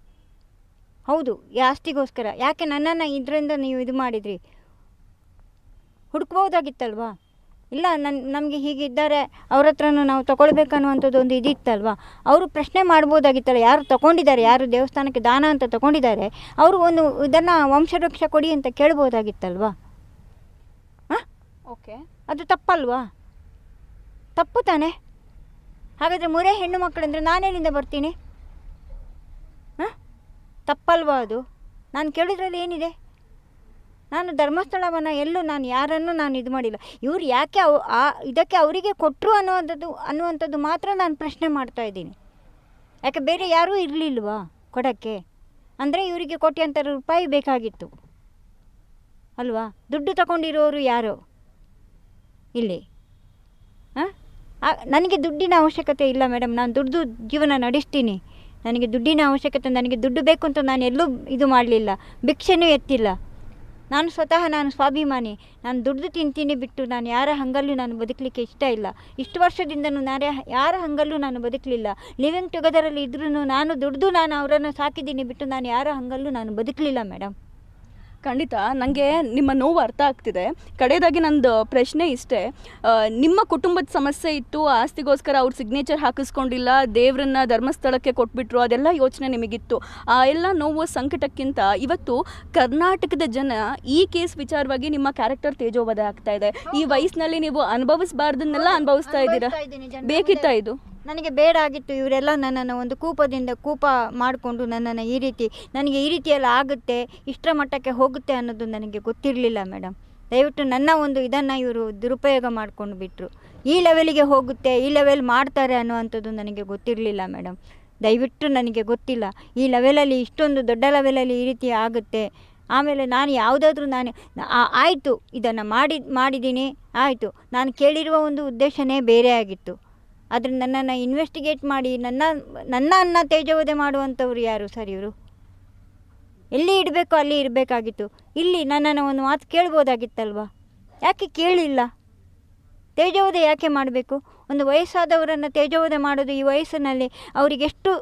ಹೌದು, ಈ ಆಸ್ತಿಗೋಸ್ಕರ. ಯಾಕೆ ನನ್ನನ್ನು ಇದರಿಂದ ನೀವು ಇದು ಮಾಡಿದ್ರಿ? ಹುಡುಕ್ಬೋದಾಗಿತ್ತಲ್ವಾ? ಇಲ್ಲ, ನಮಗೆ ಹೀಗಿದ್ದಾರೆ, ಅವ್ರ ಹತ್ರನೂ ನಾವು ತೊಗೊಳ್ಬೇಕನ್ನುವಂಥದ್ದು ಒಂದು ಇದಿತ್ತಲ್ವ. ಅವರು ಪ್ರಶ್ನೆ ಮಾಡ್ಬೋದಾಗಿತ್ತಲ್ಲ, ಯಾರು ತೊಗೊಂಡಿದ್ದಾರೆ, ಯಾರು ದೇವಸ್ಥಾನಕ್ಕೆ ದಾನ ಅಂತ ತೊಗೊಂಡಿದ್ದಾರೆ, ಅವರು ಒಂದು ಇದನ್ನು ವಂಶವೃಕ್ಷ ಕೊಡಿ ಅಂತ ಕೇಳ್ಬೋದಾಗಿತ್ತಲ್ವಾ? ಹಾಂ, ಓಕೆ, ಅದು ತಪ್ಪಲ್ವಾ? ತಪ್ಪು ತಾನೆ? ಹಾಗಾದರೆ 3 ಹೆಣ್ಣು ಮಕ್ಕಳಂದರೆ ನಾನೆಲ್ಲಿಂದ ಬರ್ತೀನಿ? ಹಾಂ, ತಪ್ಪಲ್ವಾ ಅದು? ನಾನು ಕೇಳಿದ್ರಲ್ಲಿ ಏನಿದೆ? ನಾನು ಧರ್ಮಸ್ಥಳವನ್ನು ಎಲ್ಲೂ ನಾನು ಯಾರನ್ನು ನಾನು ಇದು ಮಾಡಿಲ್ಲ. ಇವ್ರು ಯಾಕೆ ಇದಕ್ಕೆ ಅವರಿಗೆ ಕೊಟ್ಟರು ಅನ್ನುವಂಥದ್ದು ಮಾತ್ರ ನಾನು ಪ್ರಶ್ನೆ ಮಾಡ್ತಾಯಿದ್ದೀನಿ. ಯಾಕೆ ಬೇರೆ ಯಾರೂ ಇರಲಿಲ್ವಾ ಕೊಡೋಕ್ಕೆ? ಅಂದರೆ ಇವರಿಗೆ ಕೋಟ್ಯಾಂತರ ರೂಪಾಯಿ ಬೇಕಾಗಿತ್ತು ಅಲ್ವಾ? ದುಡ್ಡು ತಗೊಂಡಿರೋರು ಯಾರು ಇಲ್ಲಿ? ಹಾಂ, ನನಗೆ ದುಡ್ಡಿನ ಅವಶ್ಯಕತೆ ಇಲ್ಲ ಮೇಡಮ್. ನಾನು ದುಡ್ಡು ಜೀವನ ನಡೆಸ್ತೀನಿ. ನನಗೆ ದುಡ್ಡಿನ ಅವಶ್ಯಕತೆ, ನನಗೆ ದುಡ್ಡು ಬೇಕು ಅಂತ ನಾನು ಎಲ್ಲೂ ಇದು ಮಾಡಲಿಲ್ಲ, ಭಿಕ್ಷೆನೂ ಎತ್ತಿಲ್ಲ. ನಾನು ಸ್ವತಃ ನಾನು ಸ್ವಾಭಿಮಾನಿ. ನಾನು ದುಡ್ದು ತಿಂತೀನಿ ಬಿಟ್ಟು ನಾನು ಯಾರ ಹಂಗಲ್ಲೂ ನಾನು ಬದುಕಲಿಕ್ಕೆ ಇಷ್ಟ ಇಲ್ಲ. ಇಷ್ಟು ವರ್ಷದಿಂದನೂ ನಾನು ಯಾರ ಹಂಗಲ್ಲೂ ನಾನು ಬದುಕಲಿಲ್ಲ. ಲಿವಿಂಗ್ ಟುಗೆದರಲ್ಲಿ ಇದ್ರೂ ನಾನು ದುಡ್ದು ನಾನು ಅವರನ್ನು ಸಾಕಿದ್ದೀನಿ ಬಿಟ್ಟು ನಾನು ಯಾರ ಹಂಗಲ್ಲೂ ನಾನು ಬದುಕಲಿಲ್ಲ ಮೇಡಮ್. ಖಂಡಿತ ನನಗೆ ನಿಮ್ಮ ನೋವು ಅರ್ಥ ಆಗ್ತಿದೆ. ಕಡೆಯದಾಗಿ ನಂದು ಪ್ರಶ್ನೆ ಇಷ್ಟೇ, ನಿಮ್ಮ ಕುಟುಂಬದ ಸಮಸ್ಯೆ ಇತ್ತು, ಆಸ್ತಿಗೋಸ್ಕರ ಅವ್ರ ಸಿಗ್ನೇಚರ್ ಹಾಕಿಸ್ಕೊಂಡಿಲ್ಲ, ದೇವರನ್ನ ಧರ್ಮಸ್ಥಳಕ್ಕೆ ಕೊಟ್ಬಿಟ್ರು, ಅದೆಲ್ಲ ಯೋಚನೆ ನಿಮಗಿತ್ತು. ಆ ಎಲ್ಲ ನೋವು ಸಂಕಟಕ್ಕಿಂತ ಇವತ್ತು ಕರ್ನಾಟಕದ ಜನ ಈ ಕೇಸ್ ವಿಚಾರವಾಗಿ ನಿಮ್ಮ ಕ್ಯಾರೆಕ್ಟರ್ ತೇಜೋವಧ ಆಗ್ತಾ ಇದೆ. ಈ ವಯಸ್ಸಿನಲ್ಲಿ ನೀವು ಅನುಭವಿಸಬಾರ್ದನ್ನೆಲ್ಲ ಅನುಭವಿಸ್ತಾ ಇದ್ದೀರಾ. ಬೇಕಿತ್ತಾ ಇದು? ನನಗೆ ಬೇಡ ಆಗಿತ್ತು. ಇವರೆಲ್ಲ ನನ್ನನ್ನು ಒಂದು ಕೂಪ ಮಾಡಿಕೊಂಡು ನನ್ನನ್ನು ನನಗೆ ಈ ರೀತಿಯೆಲ್ಲ ಆಗುತ್ತೆ, ಇಷ್ಟರ ಮಟ್ಟಕ್ಕೆ ಹೋಗುತ್ತೆ ಅನ್ನೋದು ನನಗೆ ಗೊತ್ತಿರಲಿಲ್ಲ ಮೇಡಮ್. ದಯವಿಟ್ಟು ನನ್ನ ಒಂದು ಇದನ್ನು ಇವರು ದುರುಪಯೋಗ ಮಾಡ್ಕೊಂಡು ಬಿಟ್ಟರು. ಈ ಲೆವೆಲಿಗೆ ಹೋಗುತ್ತೆ, ಈ ಲೆವೆಲ್ ಮಾಡ್ತಾರೆ ಅನ್ನುವಂಥದ್ದು ನನಗೆ ಗೊತ್ತಿರಲಿಲ್ಲ ಮೇಡಮ್. ದಯವಿಟ್ಟು ನನಗೆ ಗೊತ್ತಿಲ್ಲ ಈ ಲೆವೆಲಲ್ಲಿ, ಇಷ್ಟೊಂದು ದೊಡ್ಡ ಲೆವೆಲಲ್ಲಿ ಈ ರೀತಿ ಆಗುತ್ತೆ. ಆಮೇಲೆ ನಾನು ಯಾವುದಾದ್ರೂ ಆಯಿತು, ಇದನ್ನು ಮಾಡಿದ್ದೀನಿ, ಆಯಿತು. ನಾನು ಕೇಳಿರುವ ಒಂದು ಉದ್ದೇಶನೇ ಬೇರೆ ಆಗಿತ್ತು. ಆದರೆ ನನ್ನನ್ನು ಇನ್ವೆಸ್ಟಿಗೇಟ್ ಮಾಡಿ ನನ್ನ ತೇಜೋವಧೆ ಮಾಡುವಂಥವ್ರು ಯಾರು ಸರ್? ಇವರು ಎಲ್ಲಿ ಇಡಬೇಕು ಅಲ್ಲಿ ಇರಬೇಕಾಗಿತ್ತು. ಇಲ್ಲಿ ನನ್ನನ್ನು ಒಂದು ಮಾತು ಕೇಳ್ಬೋದಾಗಿತ್ತಲ್ವ? ಯಾಕೆ ಕೇಳಿಲ್ಲ? ತೇಜೋವಧೆ ಯಾಕೆ ಮಾಡಬೇಕು? ಒಂದು ವಯಸ್ಸಾದವರನ್ನು ತೇಜೋವಧೆ ಮಾಡೋದು ಈ ವಯಸ್ಸಿನಲ್ಲಿ ಅವರಿಗೆಷ್ಟು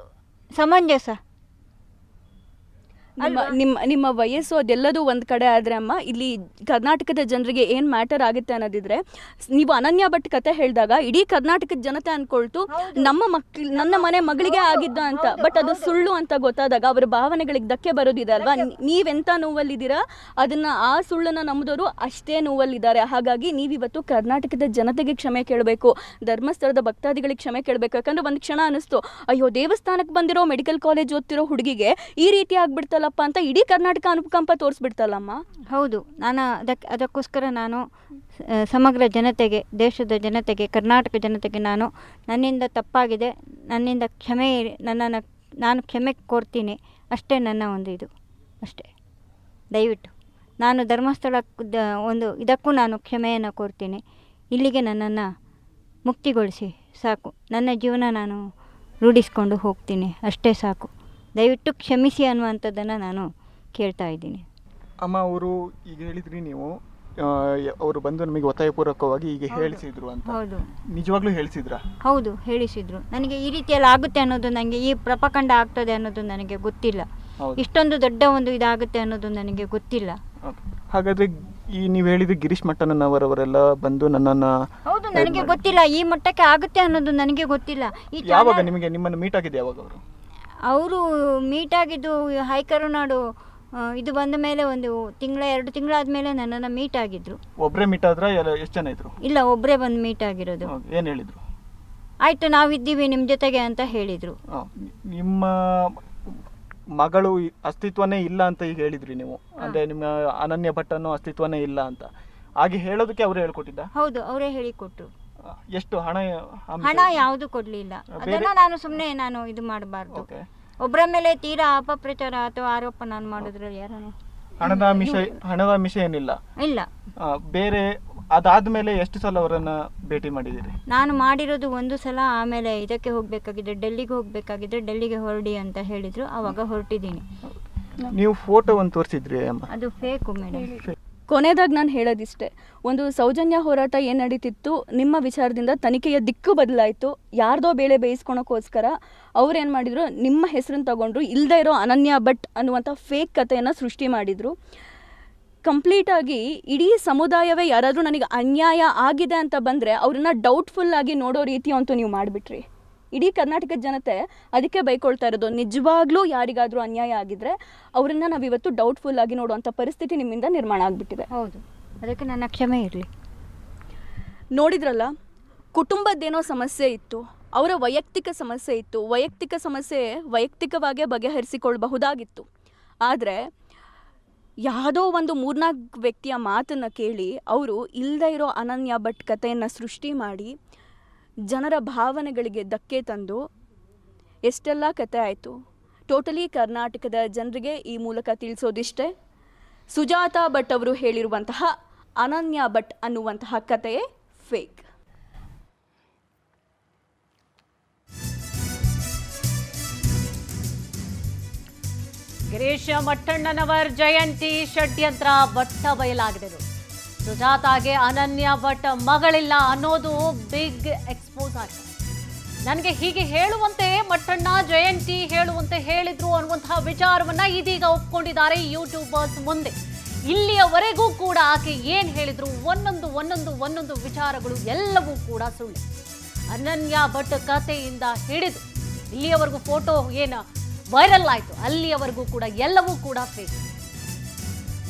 ಸಮಂಜಸ? ನಿಮ್ಮ ವಯಸ್ಸು ಅದೆಲ್ಲದೂ ಒಂದು ಕಡೆ ಆದರೆ ಅಮ್ಮ, ಇಲ್ಲಿ ಕರ್ನಾಟಕದ ಜನರಿಗೆ ಏನು ಮ್ಯಾಟರ್ ಆಗುತ್ತೆ ಅನ್ನೋದಿದ್ರೆ, ನೀವು ಅನನ್ಯ ಭಟ್ ಕತೆ ಹೇಳಿದಾಗ ಇಡೀ ಕರ್ನಾಟಕದ ಜನತೆ ಅಂದ್ಕೊಳ್ತು ನನ್ನ ಮನೆ ಮಗಳಿಗೆ ಆಗಿದ್ದ ಅಂತ. ಬಟ್ ಅದು ಸುಳ್ಳು ಅಂತ ಗೊತ್ತಾದಾಗ ಅವರ ಭಾವನೆಗಳಿಗೆ ಧಕ್ಕೆ ಬರೋದಿದೆ ಅಲ್ವಾ? ನೀವೆಂಥ ನೋವಲ್ಲಿದ್ದೀರಾ, ಅದನ್ನು ಆ ಸುಳ್ಳನ್ನು ನಂಬಿದವರು ಅಷ್ಟೇ ನೋವಲ್ಲಿದ್ದಾರೆ. ಹಾಗಾಗಿ ನೀವಿವತ್ತು ಕರ್ನಾಟಕದ ಜನತೆಗೆ ಕ್ಷಮೆ ಕೇಳಬೇಕು, ಧರ್ಮಸ್ಥಳದ ಭಕ್ತಾದಿಗಳಿಗೆ ಕ್ಷಮೆ ಕೇಳಬೇಕು. ಯಾಕಂದರೆ ಒಂದು ಕ್ಷಣ ಅನ್ನಿಸ್ತು, ಅಯ್ಯೋ ದೇವಸ್ಥಾನಕ್ಕೆ ಬಂದಿರೋ ಮೆಡಿಕಲ್ ಕಾಲೇಜ್ ಓದ್ತಿರೋ ಹುಡುಗಿಗೆ ಈ ರೀತಿ ಆಗ್ಬಿಡ್ತಲ್ಲ ಅಂತ ಇಡೀ ಕರ್ನಾಟಕ ಅನುಕಂಪ ತೋರಿಸ್ಬಿಡ್ತಲ್ಲಮ್ಮ. ಹೌದು, ನಾನು ಅದಕ್ಕೋಸ್ಕರ ನಾನು ಸಮಗ್ರ ಜನತೆಗೆ, ದೇಶದ ಜನತೆಗೆ, ಕರ್ನಾಟಕ ಜನತೆಗೆ ನನ್ನಿಂದ ತಪ್ಪಾಗಿದೆ, ನನ್ನಿಂದ ನಾನು ಕ್ಷಮೆ ಕೋರ್ತೀನಿ. ಅಷ್ಟೇ ನನ್ನ ಒಂದು ಇದು, ಅಷ್ಟೇ. ದಯವಿಟ್ಟು ನಾನು ಧರ್ಮಸ್ಥಳ ಇದಕ್ಕೂ ನಾನು ಕ್ಷಮೆಯನ್ನು ಕೋರ್ತೀನಿ. ಇಲ್ಲಿಗೆ ನನ್ನನ್ನು ಮುಕ್ತಿಗೊಳಿಸಿ ಸಾಕು. ನನ್ನ ಜೀವನ ನಾನು ರೂಢಿಸ್ಕೊಂಡು ಹೋಗ್ತೀನಿ, ಅಷ್ಟೇ ಸಾಕು. ದಯವಿಟ್ಟು ಕ್ಷಮಿಸಿ ಅನ್ನುವಂಥದ್ದನ್ನು ನಾನು ಕೇಳ್ತಾ ಇದ್ದೀನಿ. ಅಮ್ಮ, ಅವರು ಈಗ ಹೇಳಿದ್ರಿ ನೀವು, ಅವರು ಬಂದು ನಮಗೆ ಒತ್ತಾಯಪೂರ್ವಕವಾಗಿ ಈಗ ಹೇಳಿಸಿದ್ರು ಅಂತ. ಹೌದು, ನಿಜವಾಗ್ಲೂ ಹೇಳಿಸಿದ್ರಾ? ಹೌದು, ಹೇಳಿಸಿದ್ರು. ನನಗೆ ಈ ರೀತಿಯಲ್ಲಿ ಆಗುತ್ತೆ ಅನ್ನೋದು, ನನಗೆ ಈ ಪ್ರಪಕಂಡ ಆಗ್ತದೆ ಅನ್ನೋದು ನನಗೆ ಗೊತ್ತಿಲ್ಲ. ಇಷ್ಟೊಂದು ದೊಡ್ಡ ಒಂದು ಇದಾಗುತ್ತೆ ಅನ್ನೋದು ನನಗೆ ಗೊತ್ತಿಲ್ಲ. ಹಾಗಾದ್ರೆ ನೀವು ಹೇಳಿದ್ರೆ ಗಿರೀಶ್ ಮಟ್ಟಣ್ಣನವರೆಲ್ಲ ಬಂದು ನನ್ನನ್ನು, ಹೌದು, ನನಗೆ ಗೊತ್ತಿಲ್ಲ ಈ ಮಟ್ಟಕ್ಕೆ ಆಗುತ್ತೆ ಅನ್ನೋದು ನನಗೆ ಗೊತ್ತಿಲ್ಲ. ಯಾವಾಗ ನಿಮ್ಮನ್ನು ಮೀಟ್ ಆಗಿದೆ? ಯಾವಾಗ ಅವರು ಮೀಟ್ ಆಗಿದ್ದು ಹೈಕರುನಾಡು ಇದು ಬಂದ ಮೇಲೆ 1 ತಿಂಗಳ 2 ತಿಂಗಳಾದ್ಮೇಲೆ ನನ್ನನ್ನು ಮೀಟ್ ಆಗಿದ್ರು. ಒಬ್ಬರೇ ಮೀಟ್ ಆದ್ರ? ಎಷ್ಟು ಜನ ಇದ್ರು? ಇಲ್ಲ, ಒಬ್ಬರೇ ಬಂದು ಮೀಟ್ ಆಗಿರೋದು. ಏನು ಹೇಳಿದ್ರು? ಆಯ್ತು, ನಾವಿದ್ದೀವಿ ನಿಮ್ಮ ಜೊತೆಗೆ ಅಂತ ಹೇಳಿದ್ರು. ನಿಮ್ಮ ಮಗಳು ಅಸ್ತಿತ್ವನೇ ಇಲ್ಲ ಅಂತ ಈಗ ಹೇಳಿದ್ರಿ ನೀವು, ಅಂದ್ರೆ ನಿಮ್ಮ ಅನನ್ಯ ಭಟ್ ಅನ್ನೋ ಅಸ್ತಿತ್ವನೇ ಇಲ್ಲ ಅಂತ. ಹಾಗೆ ಹೇಳೋದಕ್ಕೆ ಅವರೇ ಹೇಳ್ಕೊಟ್ಟಿದ್ದ? ಹೌದು, ಅವರೇ ಹೇಳಿಕೊಟ್ರು. ಎಷ್ಟು ಹಣ ಯಾವುದು ಕೊಡಲಿಲ್ಲ. ಅದನ್ನ ನಾನು ಸುಮ್ಮನೆ ಇದು ಮಾಡಬಾರ್ದು. ಒಬ್ಬರ ಮೇಲೆ ತೀರಾ ಅಪಪ್ರಚಾರ ಅಥವಾ ಆರೋಪ ನಾನು ಮಾಡಿದ್ರೆ ಯಾರನ್ನು ಹಣದ ವಿಷಯ ಏನಿಲ್ಲ. ಇಲ್ಲ, ಬೇರೆ ಅದಾದ್ಮೇಲೆ ಎಷ್ಟು ಸಲ ಅವರನ್ನ ಭೇಟಿ ಮಾಡಿದ್ದೀರಿ? ನಾನು ಮಾಡಿರೋದು ಒಂದು ಸಲ. ಆಮೇಲೆ ಇದಕ್ಕೆ ಹೋಗಬೇಕಾಗಿದ್ದರೆ, ಡೆಲ್ಲಿಗೆ ಹೋಗಬೇಕಾಗಿದ್ದರೆ ಡೆಲ್ಲಿಗೆ ಹೊರಡಿ ಅಂತ ಹೇಳಿದರು, ಆವಾಗ ಹೊರಟಿದ್ದೀನಿ. ನೀವು ಫೋಟೋವನ್ನು ತೋರಿಸಿದ್ರಿ ಅಮ್ಮ? ಅದು ಫೇಕು ಮೇಡಮ್. ಕೊನೆಯದಾಗಿ ನಾನು ಹೇಳೋದಿಷ್ಟೇ, ಒಂದು ಸೌಜನ್ಯ ಹೋರಾಟ ಏನು ನಡೀತಿತ್ತು, ನಿಮ್ಮ ವಿಚಾರದಿಂದ ತನಿಖೆಯ ದಿಕ್ಕು ಬದಲಾಯಿತು. ಯಾರ್ದೋ ಬೇಳೆ ಬೇಯಿಸ್ಕೊಳಕ್ಕೋಸ್ಕರ ಅವ್ರು ಏನು ಮಾಡಿದರು, ನಿಮ್ಮ ಹೆಸರನ್ನು ತಗೊಂಡ್ರು, ಇಲ್ಲದೇ ಇರೋ ಅನನ್ಯ ಭಟ್ ಅನ್ನುವಂಥ ಫೇಕ್ ಕಥೆಯನ್ನು ಸೃಷ್ಟಿ ಮಾಡಿದರು. ಕಂಪ್ಲೀಟಾಗಿ ಇಡೀ ಸಮುದಾಯವೇ ಯಾರಾದರೂ ನನಗೆ ಅನ್ಯಾಯ ಆಗಿದೆ ಅಂತ ಬಂದರೆ ಅವ್ರನ್ನ ಡೌಟ್ಫುಲ್ಲಾಗಿ ನೋಡೋ ರೀತಿ ಅಂತೂ ನೀವು ಮಾಡಿಬಿಟ್ರಿ. ಇಡೀ ಕರ್ನಾಟಕದ ಜನತೆ ಅದಕ್ಕೆ ಬೈಕೊಳ್ತಾ ಇರೋದು. ನಿಜವಾಗ್ಲೂ ಯಾರಿಗಾದರೂ ಅನ್ಯಾಯ ಆಗಿದ್ರೆ ಅವರನ್ನು ನಾವಿವತ್ತು ಡೌಟ್ಫುಲ್ಲಾಗಿ ನೋಡುವಂಥ ಪರಿಸ್ಥಿತಿ ನಿಮ್ಮಿಂದ ನಿರ್ಮಾಣ ಆಗಿಬಿಟ್ಟಿದೆ. ಹೌದು, ಅದಕ್ಕೆ ನನ್ನ ಕ್ಷಮೆ ಇರಲಿ. ನೋಡಿದ್ರಲ್ಲ, ಕುಟುಂಬದ್ದೇನೋ ಸಮಸ್ಯೆ ಇತ್ತು, ಅವರ ವೈಯಕ್ತಿಕ ಸಮಸ್ಯೆ ಇತ್ತು. ವೈಯಕ್ತಿಕ ಸಮಸ್ಯೆ ವೈಯಕ್ತಿಕವಾಗೇ ಬಗೆಹರಿಸಿಕೊಳ್ಳಬಹುದಾಗಿತ್ತು. ಆದರೆ ಯಾವುದೋ ಒಂದು 3-4 ವ್ಯಕ್ತಿಯ ಮಾತನ್ನು ಕೇಳಿ ಅವರು ಇಲ್ಲದೇ ಇರೋ ಅನನ್ಯ ಭಟ್ ಕಥೆಯನ್ನು ಸೃಷ್ಟಿ ಮಾಡಿ ಜನರ ಭಾವನೆಗಳಿಗೆ ಧಕ್ಕೆ ತಂದು ಎಷ್ಟೆಲ್ಲ ಕತೆ ಆಯಿತು. ಟೋಟಲಿ ಕರ್ನಾಟಕದ ಜನರಿಗೆ ಈ ಮೂಲಕ ತಿಳಿಸೋದಿಷ್ಟೇ, ಸುಜಾತಾ ಭಟ್ ಅವರು ಹೇಳಿರುವಂತಹ ಅನನ್ಯ ಭಟ್ ಅನ್ನುವಂತಹ ಕಥೆಯೇ ಫೇಕ್. ಗಿರೀಶ್ ಮಟ್ಟಣ್ಣನವರ್ ಜಯಂತಿ ಷಡ್ಯಂತ್ರ ಬಟ್ಟ ಬಯಲಾಗಿದೆ. ಸುಜಾತಾಗೆ ಅನನ್ಯ ಭಟ್ ಮಗಳಿಲ್ಲ ಅನ್ನೋದು ಬಿಗ್ ಎಕ್ಸ್ಪೋಸ್ ಆಗಿದೆ. ನನಗೆ ಹೀಗೆ ಹೇಳುವಂತೆ ಮಟ್ಟಣ್ಣ ಜಯಂತಿ ಹೇಳುವಂತೆ ಹೇಳಿದ್ರು ಅನ್ನುವಂತಹ ವಿಚಾರವನ್ನ ಇದೀಗ ಒಪ್ಕೊಂಡಿದ್ದಾರೆ ಯೂಟ್ಯೂಬರ್ಸ್ ಮುಂದೆ. ಇಲ್ಲಿಯವರೆಗೂ ಕೂಡ ಆಕೆ ಏನ್ ಹೇಳಿದ್ರು, ಒಂದೊಂದು ವಿಚಾರಗಳು ಎಲ್ಲವೂ ಕೂಡ ಸುಳ್ಳು. ಅನನ್ಯ ಭಟ್ ಕಥೆಯಿಂದ ಹಿಡಿದು ಇಲ್ಲಿಯವರೆಗೂ ಫೋಟೋ ಏನು ವೈರಲ್ ಆಯಿತು ಅಲ್ಲಿಯವರೆಗೂ ಕೂಡ ಎಲ್ಲವೂ ಕೂಡ ಫೇಕ್.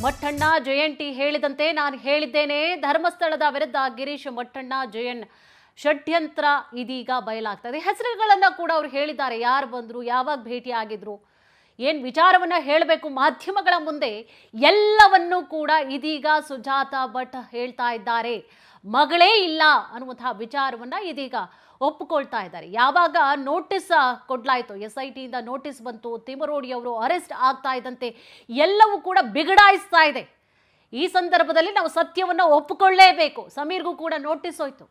ಮಟ್ಟಣ್ಣ ಜಯಂತಿ ಹೇಳಿದಂತೆ ನಾನು ಹೇಳಿದ್ದೇನೆ. ಧರ್ಮಸ್ಥಳದ ವಿರುದ್ಧ ಗಿರೀಶ್ ಮಟ್ಟಣ್ಣ ಜಯನ್ ಷಡ್ಯಂತ್ರ ಇದೀಗ ಬಯಲಾಗ್ತದೆ. ಹೆಸರುಗಳನ್ನು ಕೂಡ ಅವರು ಹೇಳಿದ್ದಾರೆ, ಯಾರು ಬಂದರು, ಯಾವಾಗ ಭೇಟಿ ಆಗಿದ್ರು, ಏನು ವಿಚಾರವನ್ನು ಹೇಳಬೇಕು ಮಾಧ್ಯಮಗಳ ಮುಂದೆ ಎಲ್ಲವನ್ನೂ ಕೂಡ ಇದೀಗ ಸುಜಾತಾ ಭಟ್ ಹೇಳ್ತಾ ಇದ್ದಾರೆ. ಮಗಳೇ ಇಲ್ಲ ಅನ್ನುವಂತಹ ವಿಚಾರವನ್ನು ಇದೀಗ ಒಪ್ಪಿಕೊಳ್ತಾ ಇದ್ದಾರೆ. ಯಾವಾಗ ನೋಟಿಸ್ ಕೊಡ್ಲಾಯಿತು, SITಯಿಂದ ನೋಟಿಸ್ ಬಂತು, ತಿಮರೋಡಿ ಅವರು ಅರೆಸ್ಟ್ ಆಗ್ತಾ ಇದ್ದಂತೆ ಎಲ್ಲವೂ ಕೂಡ ಬಿಗಡಾಯಿಸ್ತಾ ಇದೆ. ಈ ಸಂದರ್ಭದಲ್ಲಿ ನಾವು ಸತ್ಯವನ್ನು ಒಪ್ಪಿಕೊಳ್ಳೇಬೇಕು. ಸಮೀರ್ಗೂ ಕೂಡ ನೋಟಿಸ್ ಹೋಯ್ತು.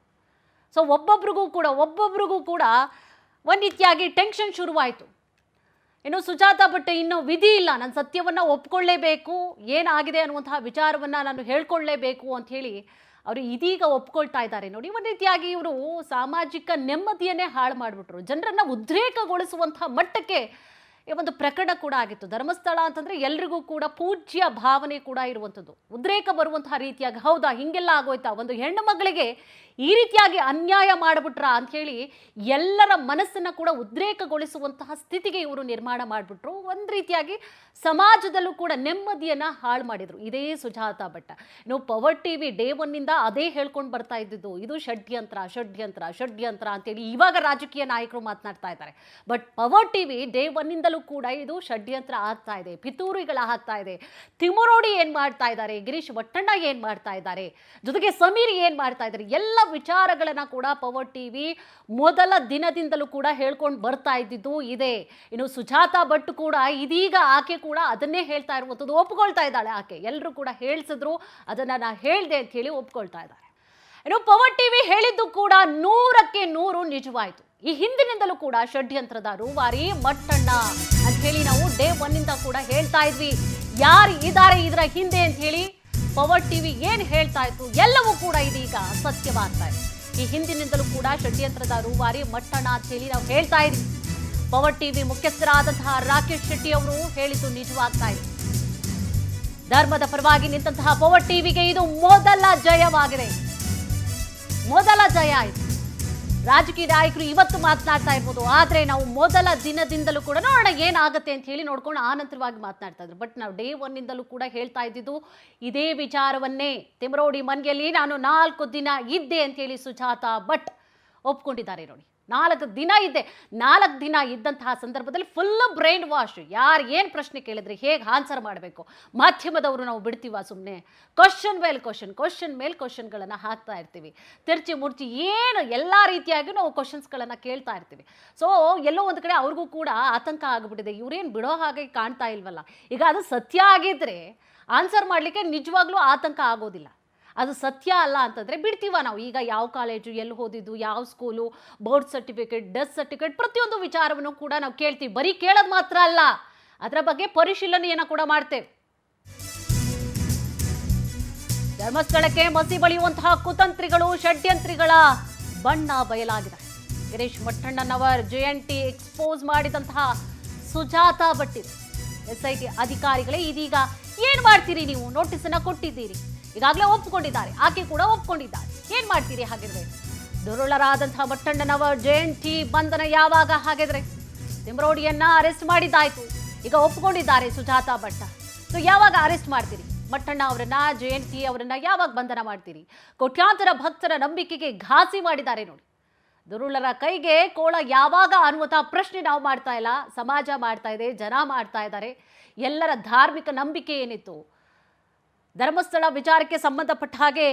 ಸೊ ಒಬ್ಬೊಬ್ರಿಗೂ ಕೂಡ ಒಂದು ರೀತಿಯಾಗಿ ಟೆನ್ಷನ್ ಶುರುವಾಯಿತು. ಇನ್ನು ಸುಜಾತಾ ಭಟ್ ಇನ್ನೂ ವಿಧಿ ಇಲ್ಲ, ನಾನು ಸತ್ಯವನ್ನು ಒಪ್ಕೊಳ್ಳೇಬೇಕು, ಏನಾಗಿದೆ ಅನ್ನುವಂತಹ ವಿಚಾರವನ್ನು ನಾನು ಹೇಳ್ಕೊಳ್ಳೇಬೇಕು ಅಂಥೇಳಿ ಅವರು ಇದೀಗ ಒಪ್ಕೊಳ್ತಾ ಇದ್ದಾರೆ. ನೋಡಿ, ಒಂದು ರೀತಿಯಾಗಿ ಇವರು ಸಾಮಾಜಿಕ ನೆಮ್ಮದಿಯನ್ನೇ ಹಾಳು ಮಾಡಿಬಿಟ್ರು. ಜನರನ್ನು ಉದ್ರೇಕಗೊಳಿಸುವಂತಹ ಮಟ್ಟಕ್ಕೆ ಈ ಒಂದು ಪ್ರಕರಣ ಕೂಡ ಆಗಿತ್ತು. ಧರ್ಮಸ್ಥಳ ಅಂತಂದರೆ ಎಲ್ರಿಗೂ ಕೂಡ ಪೂಜ್ಯ ಭಾವನೆ ಕೂಡ ಇರುವಂಥದ್ದು. ಉದ್ರೇಕ ಬರುವಂತಹ ರೀತಿಯಾಗಿ, ಹೌದಾ ಹಿಂಗೆಲ್ಲ ಆಗೋಯ್ತಾ, ಒಂದು ಹೆಣ್ಣು ಮಗಳಿಗೆ ಈ ರೀತಿಯಾಗಿ ಅನ್ಯಾಯ ಮಾಡಿಬಿಟ್ರಾ ಅಂಥೇಳಿ ಎಲ್ಲರ ಮನಸ್ಸನ್ನು ಕೂಡ ಉದ್ರೇಕಗೊಳಿಸುವಂತಹ ಸ್ಥಿತಿಗೆ ಇವರು ನಿರ್ಮಾಣ ಮಾಡಿಬಿಟ್ರು. ಒಂದು ರೀತಿಯಾಗಿ ಸಮಾಜದಲ್ಲೂ ಕೂಡ ನೆಮ್ಮದಿಯನ್ನು ಹಾಳು ಮಾಡಿದರು ಇದೇ ಸುಜಾತಾ ಭಟ್. ಇನ್ನು ಪವರ್ TV ಡೇ 1ನಿಂದ ಅದೇ ಹೇಳ್ಕೊಂಡು ಬರ್ತಾ ಇದ್ದಿದ್ದು, ಇದು ಷಡ್ಯಂತ್ರ ಅಂತೇಳಿ ಇವಾಗ ರಾಜಕೀಯ ನಾಯಕರು ಮಾತನಾಡ್ತಾ ಇದ್ದಾರೆ. ಬಟ್ ಪವರ್ TV ಡೇ 1ನಿಂದಲೂ ಕೂಡ ಇದು ಷಡ್ಯಂತ್ರ ಆಗ್ತಾ ಇದೆ, ಪಿತೂರಿಗಳ ಆಗ್ತಾ ಇದೆ. ತಿಮರೋಡಿ ಏನು ಮಾಡ್ತಾ ಇದ್ದಾರೆ, ಗಿರೀಶ್ ಮಟ್ಟಣ್ಣ ಏನು ಮಾಡ್ತಾ ಇದ್ದಾರೆ, ಜೊತೆಗೆ ಸಮೀರ್ ಏನು ಮಾಡ್ತಾ ಇದ್ದಾರೆ, ಎಲ್ಲ ವಿಚಾರಗಳನ್ನ ಕೂಡ ಪವರ್ TV ಮೊದಲ ದಿನದಿಂದಲೂ ಕೂಡ ಹೇಳ್ಕೊಂಡು ಬರ್ತಾ ಇದ್ದಿದ್ದು ಇದೆ. ಇನ್ನು ಸುಜಾತಾ ಭಟ್ ಕೂಡ ಇದೀಗ ಆಕೆ ಕೂಡ ಅದನ್ನೇ ಹೇಳ್ತಾ ಇರುವಂಥದ್ದು, ಒಪ್ಕೊಳ್ತಾ ಇದ್ದಾಳೆ. ಆಕೆ ಎಲ್ಲರೂ ಕೂಡ ಹೇಳಿಸಿದ್ರು, ಅದನ್ನ ನಾ ಹೇಳ್ದೆ ಅಂತ ಹೇಳಿ ಒಪ್ಕೊಳ್ತಾ ಇದ್ದಾರೆ. ಇನ್ನು ಪವರ್ TV ಹೇಳಿದ್ದು ಕೂಡ 100ಕ್ಕೆ 100 ನಿಜವಾಯಿತು. ಈ ಹಿಂದಿನಿಂದಲೂ ಕೂಡ ಷಡ್ಯಂತ್ರದ ರೂವಾರಿ ಮಟ್ಟಣ್ಣ ಅಂತ ಹೇಳಿ ನಾವು ಡೇ 1ನಿಂದ ಕೂಡ ಹೇಳ್ತಾ ಇದ್ವಿ. ಯಾರು ಇದ್ದಾರೆ ಇದರ ಹಿಂದೆ ಅಂತ ಹೇಳಿ ಪವರ್ TV ಏನು ಹೇಳ್ತಾ ಇತ್ತು ಎಲ್ಲವೂ ಕೂಡ ಇದೀಗ ಸತ್ಯವಾಗ್ತಾ ಇದೆ. ಈ ಹಿಂದಿನಿಂದಲೂ ಕೂಡ ಷಡ್ಯಂತ್ರದ ರೂವಾರಿ ಮಟ್ಟಣ್ಣ ಅಂತ ಹೇಳಿ ನಾವು ಹೇಳ್ತಾ ಇದ್ವಿ. ಪವರ್ TV ಮುಖ್ಯಸ್ಥರಾದಂತಹ ರಾಕೇಶ್ ಶೆಟ್ಟಿ ಅವರು ಹೇಳಿದ್ದು ನಿಜವಾಗ್ತಾ ಇದೆ. ಧರ್ಮದ ಪರವಾಗಿ ನಿಂತಹ ಪವರ್ TVಗೆ ಇದು ಮೊದಲ ಜಯವಾಗಿದೆ, ಮೊದಲ ಜಯ ಆಯಿತು. ರಾಜಕೀಯ ನಾಯಕರು ಇವತ್ತು ಮಾತನಾಡ್ತಾ ಇರ್ಬೋದು, ಆದರೆ ನಾವು ಮೊದಲ ದಿನದಿಂದಲೂ ಕೂಡ ನೋಡೋಣ ಏನಾಗುತ್ತೆ ಅಂತ ಹೇಳಿ ನೋಡ್ಕೊಂಡು ಆನಂತರವಾಗಿ ಮಾತನಾಡ್ತಾ ಇದ್ರು. ಬಟ್ ನಾವು ಡೇ 1ನಿಂದಲೂ ಕೂಡ ಹೇಳ್ತಾ ಇದ್ದಿದ್ದು ಇದೇ ವಿಚಾರವನ್ನೇ. ತಿಮರೋಡಿ ಮನೆಯಲ್ಲಿ ನಾನು 4 ದಿನ ಇದ್ದೆ ಅಂತೇಳಿ ಸುಜಾತಾ ಭಟ್ ಒಪ್ಕೊಂಡಿದ್ದಾರೆ. ನೋಡಿ, 4 ದಿನ ಇದ್ದೆ. 4 ದಿನ ಇದ್ದಂತಹ ಸಂದರ್ಭದಲ್ಲಿ ಫುಲ್ ಬ್ರೈನ್ ವಾಶ್. ಯಾರು ಏನು ಪ್ರಶ್ನೆ ಕೇಳಿದ್ರೆ ಹೇಗೆ ಆನ್ಸರ್ ಮಾಡಬೇಕು, ಮಾಧ್ಯಮದವರು ನಾವು ಬಿಡ್ತೀವ ಸುಮ್ಮನೆ, ಕ್ವಶನ್ ಮೇಲೆ ಕ್ವಶನ್ಗಳನ್ನು ಹಾಕ್ತಾ ಇರ್ತೀವಿ. ತಿರ್ಚಿ ಮುರ್ಚಿ ಏನು ಎಲ್ಲ ರೀತಿಯಾಗಿ ನಾವು ಕ್ವಶನ್ಸ್ಗಳನ್ನು ಕೇಳ್ತಾ ಇರ್ತೀವಿ. ಸೊ ಎಲ್ಲೋ ಒಂದು ಕಡೆ ಅವ್ರಿಗೂ ಕೂಡ ಆತಂಕ ಆಗಿಬಿಟ್ಟಿದೆ, ಇವರೇನು ಬಿಡೋ ಹಾಗೆ ಕಾಣ್ತಾ ಇಲ್ವಲ್ಲ. ಈಗ ಅದು ಸತ್ಯ ಆಗಿದ್ರೆ ಆನ್ಸರ್ ಮಾಡಲಿಕ್ಕೆ ನಿಜವಾಗ್ಲೂ ಆತಂಕ ಆಗೋದಿಲ್ಲ. ಅದು ಸತ್ಯ ಅಲ್ಲ ಅಂತಂದರೆ ಬಿಡ್ತೀವ ನಾವು. ಈಗ ಯಾವ ಕಾಲೇಜು, ಎಲ್ಲಿ ಓದಿದ್ದು, ಯಾವ school, board certificate, death certificate, ಪ್ರತಿಯೊಂದು ವಿಚಾರವನ್ನು ಕೂಡ ನಾವು ಕೇಳ್ತೀವಿ. ಬರೀ ಕೇಳೋದು ಮಾತ್ರ ಅಲ್ಲ, ಅದರ ಬಗ್ಗೆ ಪರಿಶೀಲನೆಯನ್ನು ಕೂಡ ಮಾಡ್ತೇವೆ. ಧರ್ಮಸ್ಥಳಕ್ಕೆ ಮಸಿ ಬಳಿಯುವಂತಹ ಕುತಂತ್ರಿಗಳು, ಷಡ್ಯಂತ್ರಿಗಳ ಬಣ್ಣ ಬಯಲಾಗಿದೆ. ಗಿರೀಶ್ ಮಟ್ಟಣ್ಣನವರ್ JNT ಎಕ್ಸ್ಪೋಸ್ ಮಾಡಿದಂತಹ ಸುಜಾತಾ ಭಟ್ ಇದೆ. SIT ಅಧಿಕಾರಿಗಳೇ ಇದೀಗ ಏನ್ ಮಾಡ್ತೀರಿ ನೀವು? ನೋಟಿಸ್ ಅನ್ನ ಕೊಟ್ಟಿದ್ದೀರಿ, ಈಗಾಗಲೇ ಒಪ್ಪಿಕೊಂಡಿದ್ದಾರೆ, ಆಕೆ ಕೂಡ ಒಪ್ಪಿಕೊಂಡಿದ್ದಾರೆ. ಏನ್ ಮಾಡ್ತೀರಿ ಹಾಗಿದ್ರೆ? ದುರುಳರಾದಂತಹ ಮಟ್ಟಣ್ಣನವರ್ JNT ಬಂಧನ ಯಾವಾಗ ಹಾಗಿದ್ರೆ? ತಿಮ್ರೋಡಿಯನ್ನ ಅರೆಸ್ಟ್ ಮಾಡಿದ್ದಾಯ್ತು, ಈಗ ಒಪ್ಪಿಕೊಂಡಿದ್ದಾರೆ ಸುಜಾತಾ ಭಟ್. ಸೊ ಯಾವಾಗ ಅರೆಸ್ಟ್ ಮಾಡ್ತೀರಿ ಮಟ್ಟಣ್ಣ ಅವರನ್ನ, JNT ಅವರನ್ನ ಯಾವಾಗ ಬಂಧನ ಮಾಡ್ತೀರಿ? ಕೋಟ್ಯಾಂತರ ಭಕ್ತರ ನಂಬಿಕೆಗೆ ಘಾಸಿ ಮಾಡಿದ್ದಾರೆ ನೋಡಿ. ದುರುಳರ ಕೈಗೆ ಕೋಳ ಯಾವಾಗ ಅನ್ನುವಂಥ ಪ್ರಶ್ನೆ ನಾವು ಮಾಡ್ತಾ ಇಲ್ಲ, ಸಮಾಜ ಮಾಡ್ತಾ ಇದೆ, ಜನ ಮಾಡ್ತಾ ಇದ್ದಾರೆ. ಎಲ್ಲರ ಧಾರ್ಮಿಕ ನಂಬಿಕೆ ಏನಿತ್ತು, ಧರ್ಮಸ್ಥಳ ವಿಚಾರಕ್ಕೆ ಸಂಬಂಧಪಟ್ಟ ಹಾಗೆ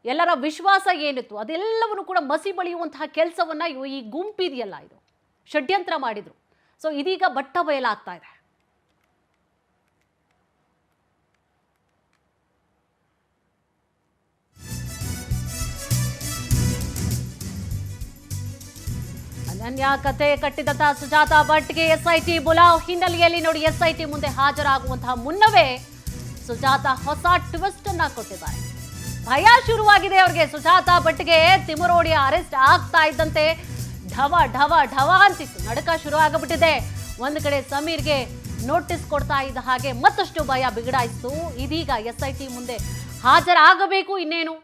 ಎಲ್ಲರ ವಿಶ್ವಾಸ ಏನಿತ್ತು, ಅದೆಲ್ಲವನ್ನು ಕೂಡ ಮಸಿ ಬಳಿಯುವಂತಹ ಕೆಲಸವನ್ನು ಈ ಗುಂಪಿದೆಯಲ್ಲ, ಇದು ಷಡ್ಯಂತ್ರ ಮಾಡಿದ್ರು. ಸೊ ಇದೀಗ ಬಟ್ಟ ಬಯಲಾಗ್ತಾ ಇದೆ. ಅನನ್ಯ ಕತೆ ಕಟ್ಟಿದಂತಹ ಸುಜಾತಾ ಭಟ್ಗೆ SIT ಬುಲಾವ್ ಹಿನ್ನೆಲೆಯಲ್ಲಿ ನೋಡಿ, SIT ಮುಂದೆ ಹಾಜರಾಗುವಂತಹ ಮುನ್ನವೇ ಸುಜಾತಾ ಹೊಸ ಟ್ವಿಸ್ಟ್ ಅನ್ನ ಕೊಟ್ಟಿದ್ದಾರೆ. ಭಯ ಶುರುವಾಗಿದೆ ಅವ್ರಿಗೆ. ಸುಜಾತಾ ಭಟ್ಗೆ ತಿಮರೋಡಿಯ ಅರೆಸ್ಟ್ ಆಗ್ತಾ ಇದ್ದಂತೆ ಢವ ಢವ ಢವ ಅಂತಿತ್ತು, ನಡುಕ ಶುರು ಆಗಿಬಿಟ್ಟಿದೆ. ಒಂದು ಕಡೆ ಸಮೀರ್ಗೆ ನೋಟಿಸ್ ಕೊಡ್ತಾ ಇದ್ದ ಹಾಗೆ ಮತ್ತಷ್ಟು ಭಯ ಬಿಗಡಾಯಿಸಿತು. ಇದೀಗ SIT ಮುಂದೆ ಹಾಜರಾಗಬೇಕು ಇನ್ನೇನು.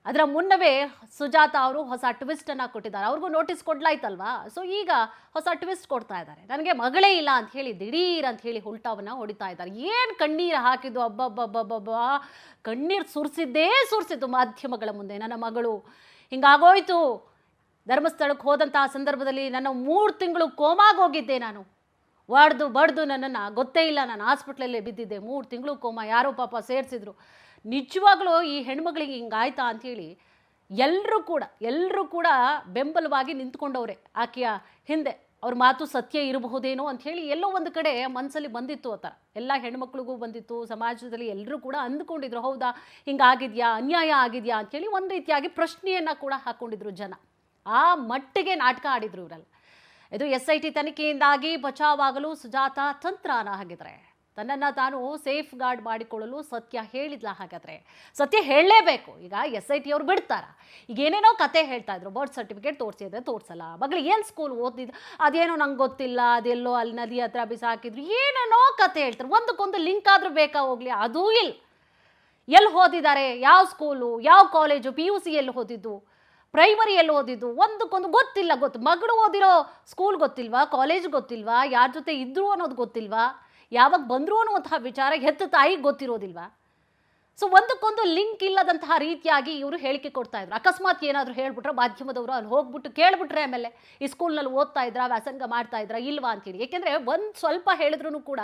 ಅದರ ಮುನ್ನವೇ ಸುಜಾತಾ ಅವರು ಹೊಸ ಟ್ವಿಸ್ಟ್ ಅನ್ನ ಕೊಟ್ಟಿದ್ದಾರೆ. ಅವ್ರಿಗೂ ನೋಟಿಸ್ ಕೊಡ್ಲಾಯ್ತಲ್ವಾ, ಸೊ ಈಗ ಹೊಸ ಟ್ವಿಸ್ಟ್ ಕೊಡ್ತಾ ಇದ್ದಾರೆ. ನನಗೆ ಮಗಳೇ ಇಲ್ಲ ಅಂತ ಹೇಳಿ ದಿಢೀರ್ ಅಂತ ಹೇಳಿ ಉಲ್ಟಾವನ್ನ ಹೊಡಿತಾ ಇದ್ದಾರೆ. ಏನು ಕಣ್ಣೀರು ಹಾಕಿದ್ದು, ಅಬ್ಬಬ್ಬಬ್ಬಬ್ಬ, ಕಣ್ಣೀರು ಸುರಿಸಿದ್ದು ಮಾಧ್ಯಮಗಳ ಮುಂದೆ. ನನ್ನ ಮಗಳು ಹಿಂಗಾಗೋಯ್ತು, ಧರ್ಮಸ್ಥಳಕ್ಕೆ ಹೋದಂತಹ ಸಂದರ್ಭದಲ್ಲಿ ನನ್ನ 3 ತಿಂಗಳು ಕೋಮಾಗೋಗಿದ್ದೆ, ನಾನು ಬಡ್ದು ನನ್ನನ್ನು ಗೊತ್ತೇ ಇಲ್ಲ, ನಾನು ಹಾಸ್ಪಿಟ್ಲಲ್ಲೇ ಬಿದ್ದಿದ್ದೆ, 3 ತಿಂಗಳು ಕೋಮಾ, ಯಾರೋ ಪಾಪ ಸೇರಿಸಿದ್ರು. ನಿಜವಾಗ್ಲೂ ಈ ಹೆಣ್ಮಗಳಿಗೆ ಹಿಂಗಾಯ್ತಾ ಅಂಥೇಳಿ ಎಲ್ಲರೂ ಕೂಡ ಬೆಂಬಲವಾಗಿ ನಿಂತ್ಕೊಂಡವ್ರೆ ಆಕೆಯ ಹಿಂದೆ. ಅವ್ರ ಮಾತು ಸತ್ಯ ಇರಬಹುದೇನೋ ಅಂಥೇಳಿ ಎಲ್ಲೋ ಒಂದು ಕಡೆ ಮನಸ್ಸಲ್ಲಿ ಬಂದಿತ್ತು. ಆ ಥರ ಎಲ್ಲ ಹೆಣ್ಮಕ್ಳಿಗೂ ಬಂದಿತ್ತು, ಸಮಾಜದಲ್ಲಿ ಎಲ್ಲರೂ ಕೂಡ ಅಂದ್ಕೊಂಡಿದ್ರು, ಹೌದಾ ಹಿಂಗಾಗಿದೆಯಾ, ಅನ್ಯಾಯ ಆಗಿದೆಯಾ ಅಂಥೇಳಿ ಒಂದು ರೀತಿಯಾಗಿ ಪ್ರಶ್ನೆಯನ್ನು ಕೂಡ ಹಾಕ್ಕೊಂಡಿದ್ರು ಜನ. ಆ ಮಟ್ಟಿಗೆ ನಾಟಕ ಆಡಿದ್ರು ಇವರೆಲ್ಲ. ಇದು SIT ತನಿಖೆಯಿಂದಾಗಿ ಬಚಾವಾಗಲು ಸುಜಾತಾ ತಂತ್ರನ ಹಾಗಿದ್ರೆ, ತನ್ನನ್ನು ತಾನು ಸೇಫ್ ಗಾರ್ಡ್ ಮಾಡಿಕೊಳ್ಳಲು ಸತ್ಯ ಹೇಳಿದ್ಲ. ಹಾಗಾದರೆ ಸತ್ಯ ಹೇಳಲೇಬೇಕು. ಈಗ SIT ಅವ್ರು ಬಿಡ್ತಾರ, ಈಗ ಏನೇನೋ ಕತೆ ಹೇಳ್ತಾ ಇದ್ರು, ಬರ್ತ್ ಸರ್ಟಿಫಿಕೇಟ್ ತೋರಿಸಿದ್ರೆ ತೋರಿಸಲ್ಲ, ಮಗಳು ಏನು ಸ್ಕೂಲ್ ಓದಿದ್ದು ಅದೇನೋ ನಂಗೆ ಗೊತ್ತಿಲ್ಲ, ಅದೆಲ್ಲೋ ಅಲ್ಲಿ ನದಿ ಹತ್ರ ಬಿಸಾಕಿದ್ರು, ಏನೇನೋ ಕತೆ ಹೇಳ್ತಾರೆ. ಒಂದಕ್ಕೊಂದು ಲಿಂಕ್ ಆದರೂ ಬೇಕಾ ಹೋಗ್ಲಿ, ಅದೂ ಇಲ್ಲ. ಎಲ್ಲಿ ಓದಿದ್ದಾರೆ, ಯಾವ ಸ್ಕೂಲು, ಯಾವ ಕಾಲೇಜು, PUC ಎಲ್ಲಿ ಓದಿದ್ದು, ಪ್ರೈಮರಿ ಎಲ್ಲಿ ಓದಿದ್ದು, ಒಂದಕ್ಕೊಂದು ಗೊತ್ತಿಲ್ಲ. ಮಗಳು ಓದಿರೋ ಸ್ಕೂಲ್ ಗೊತ್ತಿಲ್ವಾ, ಕಾಲೇಜ್ ಗೊತ್ತಿಲ್ವಾ, ಯಾರ ಜೊತೆ ಇದ್ರು ಅನ್ನೋದು ಗೊತ್ತಿಲ್ವಾ, ಯಾವಾಗ ಬಂದರು ಅನ್ನುವಂತಹ ವಿಚಾರ ಹೆತ್ತ ತಾಯಿಗೆ ಗೊತ್ತಿರೋದಿಲ್ವಾ. ಸೊ ಒಂದಕ್ಕೊಂದು ಲಿಂಕ್ ಇಲ್ಲದಂತಹ ರೀತಿಯಾಗಿ ಇವರು ಹೇಳಿಕೆ ಕೊಡ್ತಾ ಇದ್ರು. ಅಕಸ್ಮಾತ್ ಏನಾದರೂ ಹೇಳ್ಬಿಟ್ರೆ ಮಾಧ್ಯಮದವರು ಅಲ್ಲಿ ಹೋಗ್ಬಿಟ್ಟು ಕೇಳ್ಬಿಟ್ರೆ ಆಮೇಲೆ ಈ ಸ್ಕೂಲ್ನಲ್ಲಿ ಓದ್ತಾ ಇದ್ರಾ, ವ್ಯಾಸಂಗ ಮಾಡ್ತಾ ಇದ್ರಾ ಇಲ್ವಾ ಅಂತೇಳಿ. ಏಕೆಂದರೆ ಒಂದು ಸ್ವಲ್ಪ ಹೇಳಿದ್ರೂ ಕೂಡ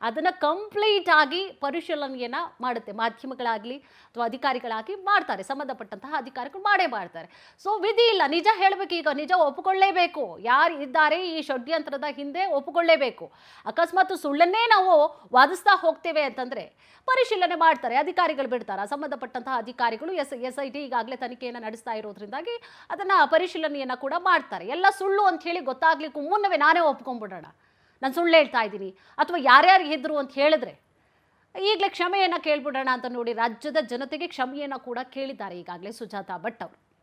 ಅದನ್ನು ಕಂಪ್ಲೀಟ್ ಆಗಿ ಪರಿಶೀಲನೆಯನ್ನು ಮಾಡುತ್ತೆ ಮಾಧ್ಯಮಗಳಾಗಲಿ ಅಥವಾ ಅಧಿಕಾರಿಗಳಾಗಿ ಮಾಡ್ತಾರೆ, ಸಂಬಂಧಪಟ್ಟಂತಹ ಅಧಿಕಾರಿಗಳು ಮಾಡೇ ಮಾಡ್ತಾರೆ. ಸೊ ವಿಧಿ ಇಲ್ಲ, ನಿಜ ಹೇಳಬೇಕು. ಈಗ ನಿಜ ಒಪ್ಪಿಕೊಳ್ಳೇಬೇಕು. ಯಾರು ಇದ್ದಾರೆ ಈ ಷಡ್ಯಂತ್ರದ ಹಿಂದೆ ಒಪ್ಪಿಕೊಳ್ಳೇಬೇಕು. ಅಕಸ್ಮಾತ್ ಸುಳ್ಳನ್ನೇ ನಾವು ವಾದಿಸ್ತಾ ಹೋಗ್ತೇವೆ ಅಂತಂದರೆ ಪರಿಶೀಲನೆ ಮಾಡ್ತಾರೆ, ಅಧಿಕಾರಿಗಳು ಬಿಡ್ತಾರೆ. ಸಂಬಂಧಪಟ್ಟಂತಹ ಅಧಿಕಾರಿಗಳು SIT ಈಗಾಗಲೇ ತನಿಖೆಯನ್ನು ನಡೆಸ್ತಾ ಇರೋದ್ರಿಂದಾಗಿ ಅದನ್ನು ಪರಿಶೀಲನೆಯನ್ನು ಕೂಡ ಮಾಡ್ತಾರೆ. ಎಲ್ಲ ಸುಳ್ಳು ಅಂತ ಹೇಳಿ ಗೊತ್ತಾಗ್ಲಿಕ್ಕೂ ಮುನ್ನವೇ ನಾನೇ ಒಪ್ಕೊಂಡ್ಬಿಡೋಣ, ನಾನು ಸುಳ್ಳು ಹೇಳ್ತಾ ಇದ್ದೀನಿ ಅಥವಾ ಯಾರ್ಯಾರು ಇದ್ರು ಅಂತ ಹೇಳಿದ್ರೆ ಈಗಲೇ ಕ್ಷಮೆಯನ್ನು ಕೇಳ್ಬಿಡೋಣ ಅಂತ ನೋಡಿ ರಾಜ್ಯದ ಜನತೆಗೆ ಕ್ಷಮೆಯನ್ನು ಕೂಡ ಕೇಳಿದ್ದಾರೆ ಈಗಾಗಲೇ ಸುಜಾತಾ ಭಟ್ ಅವರು.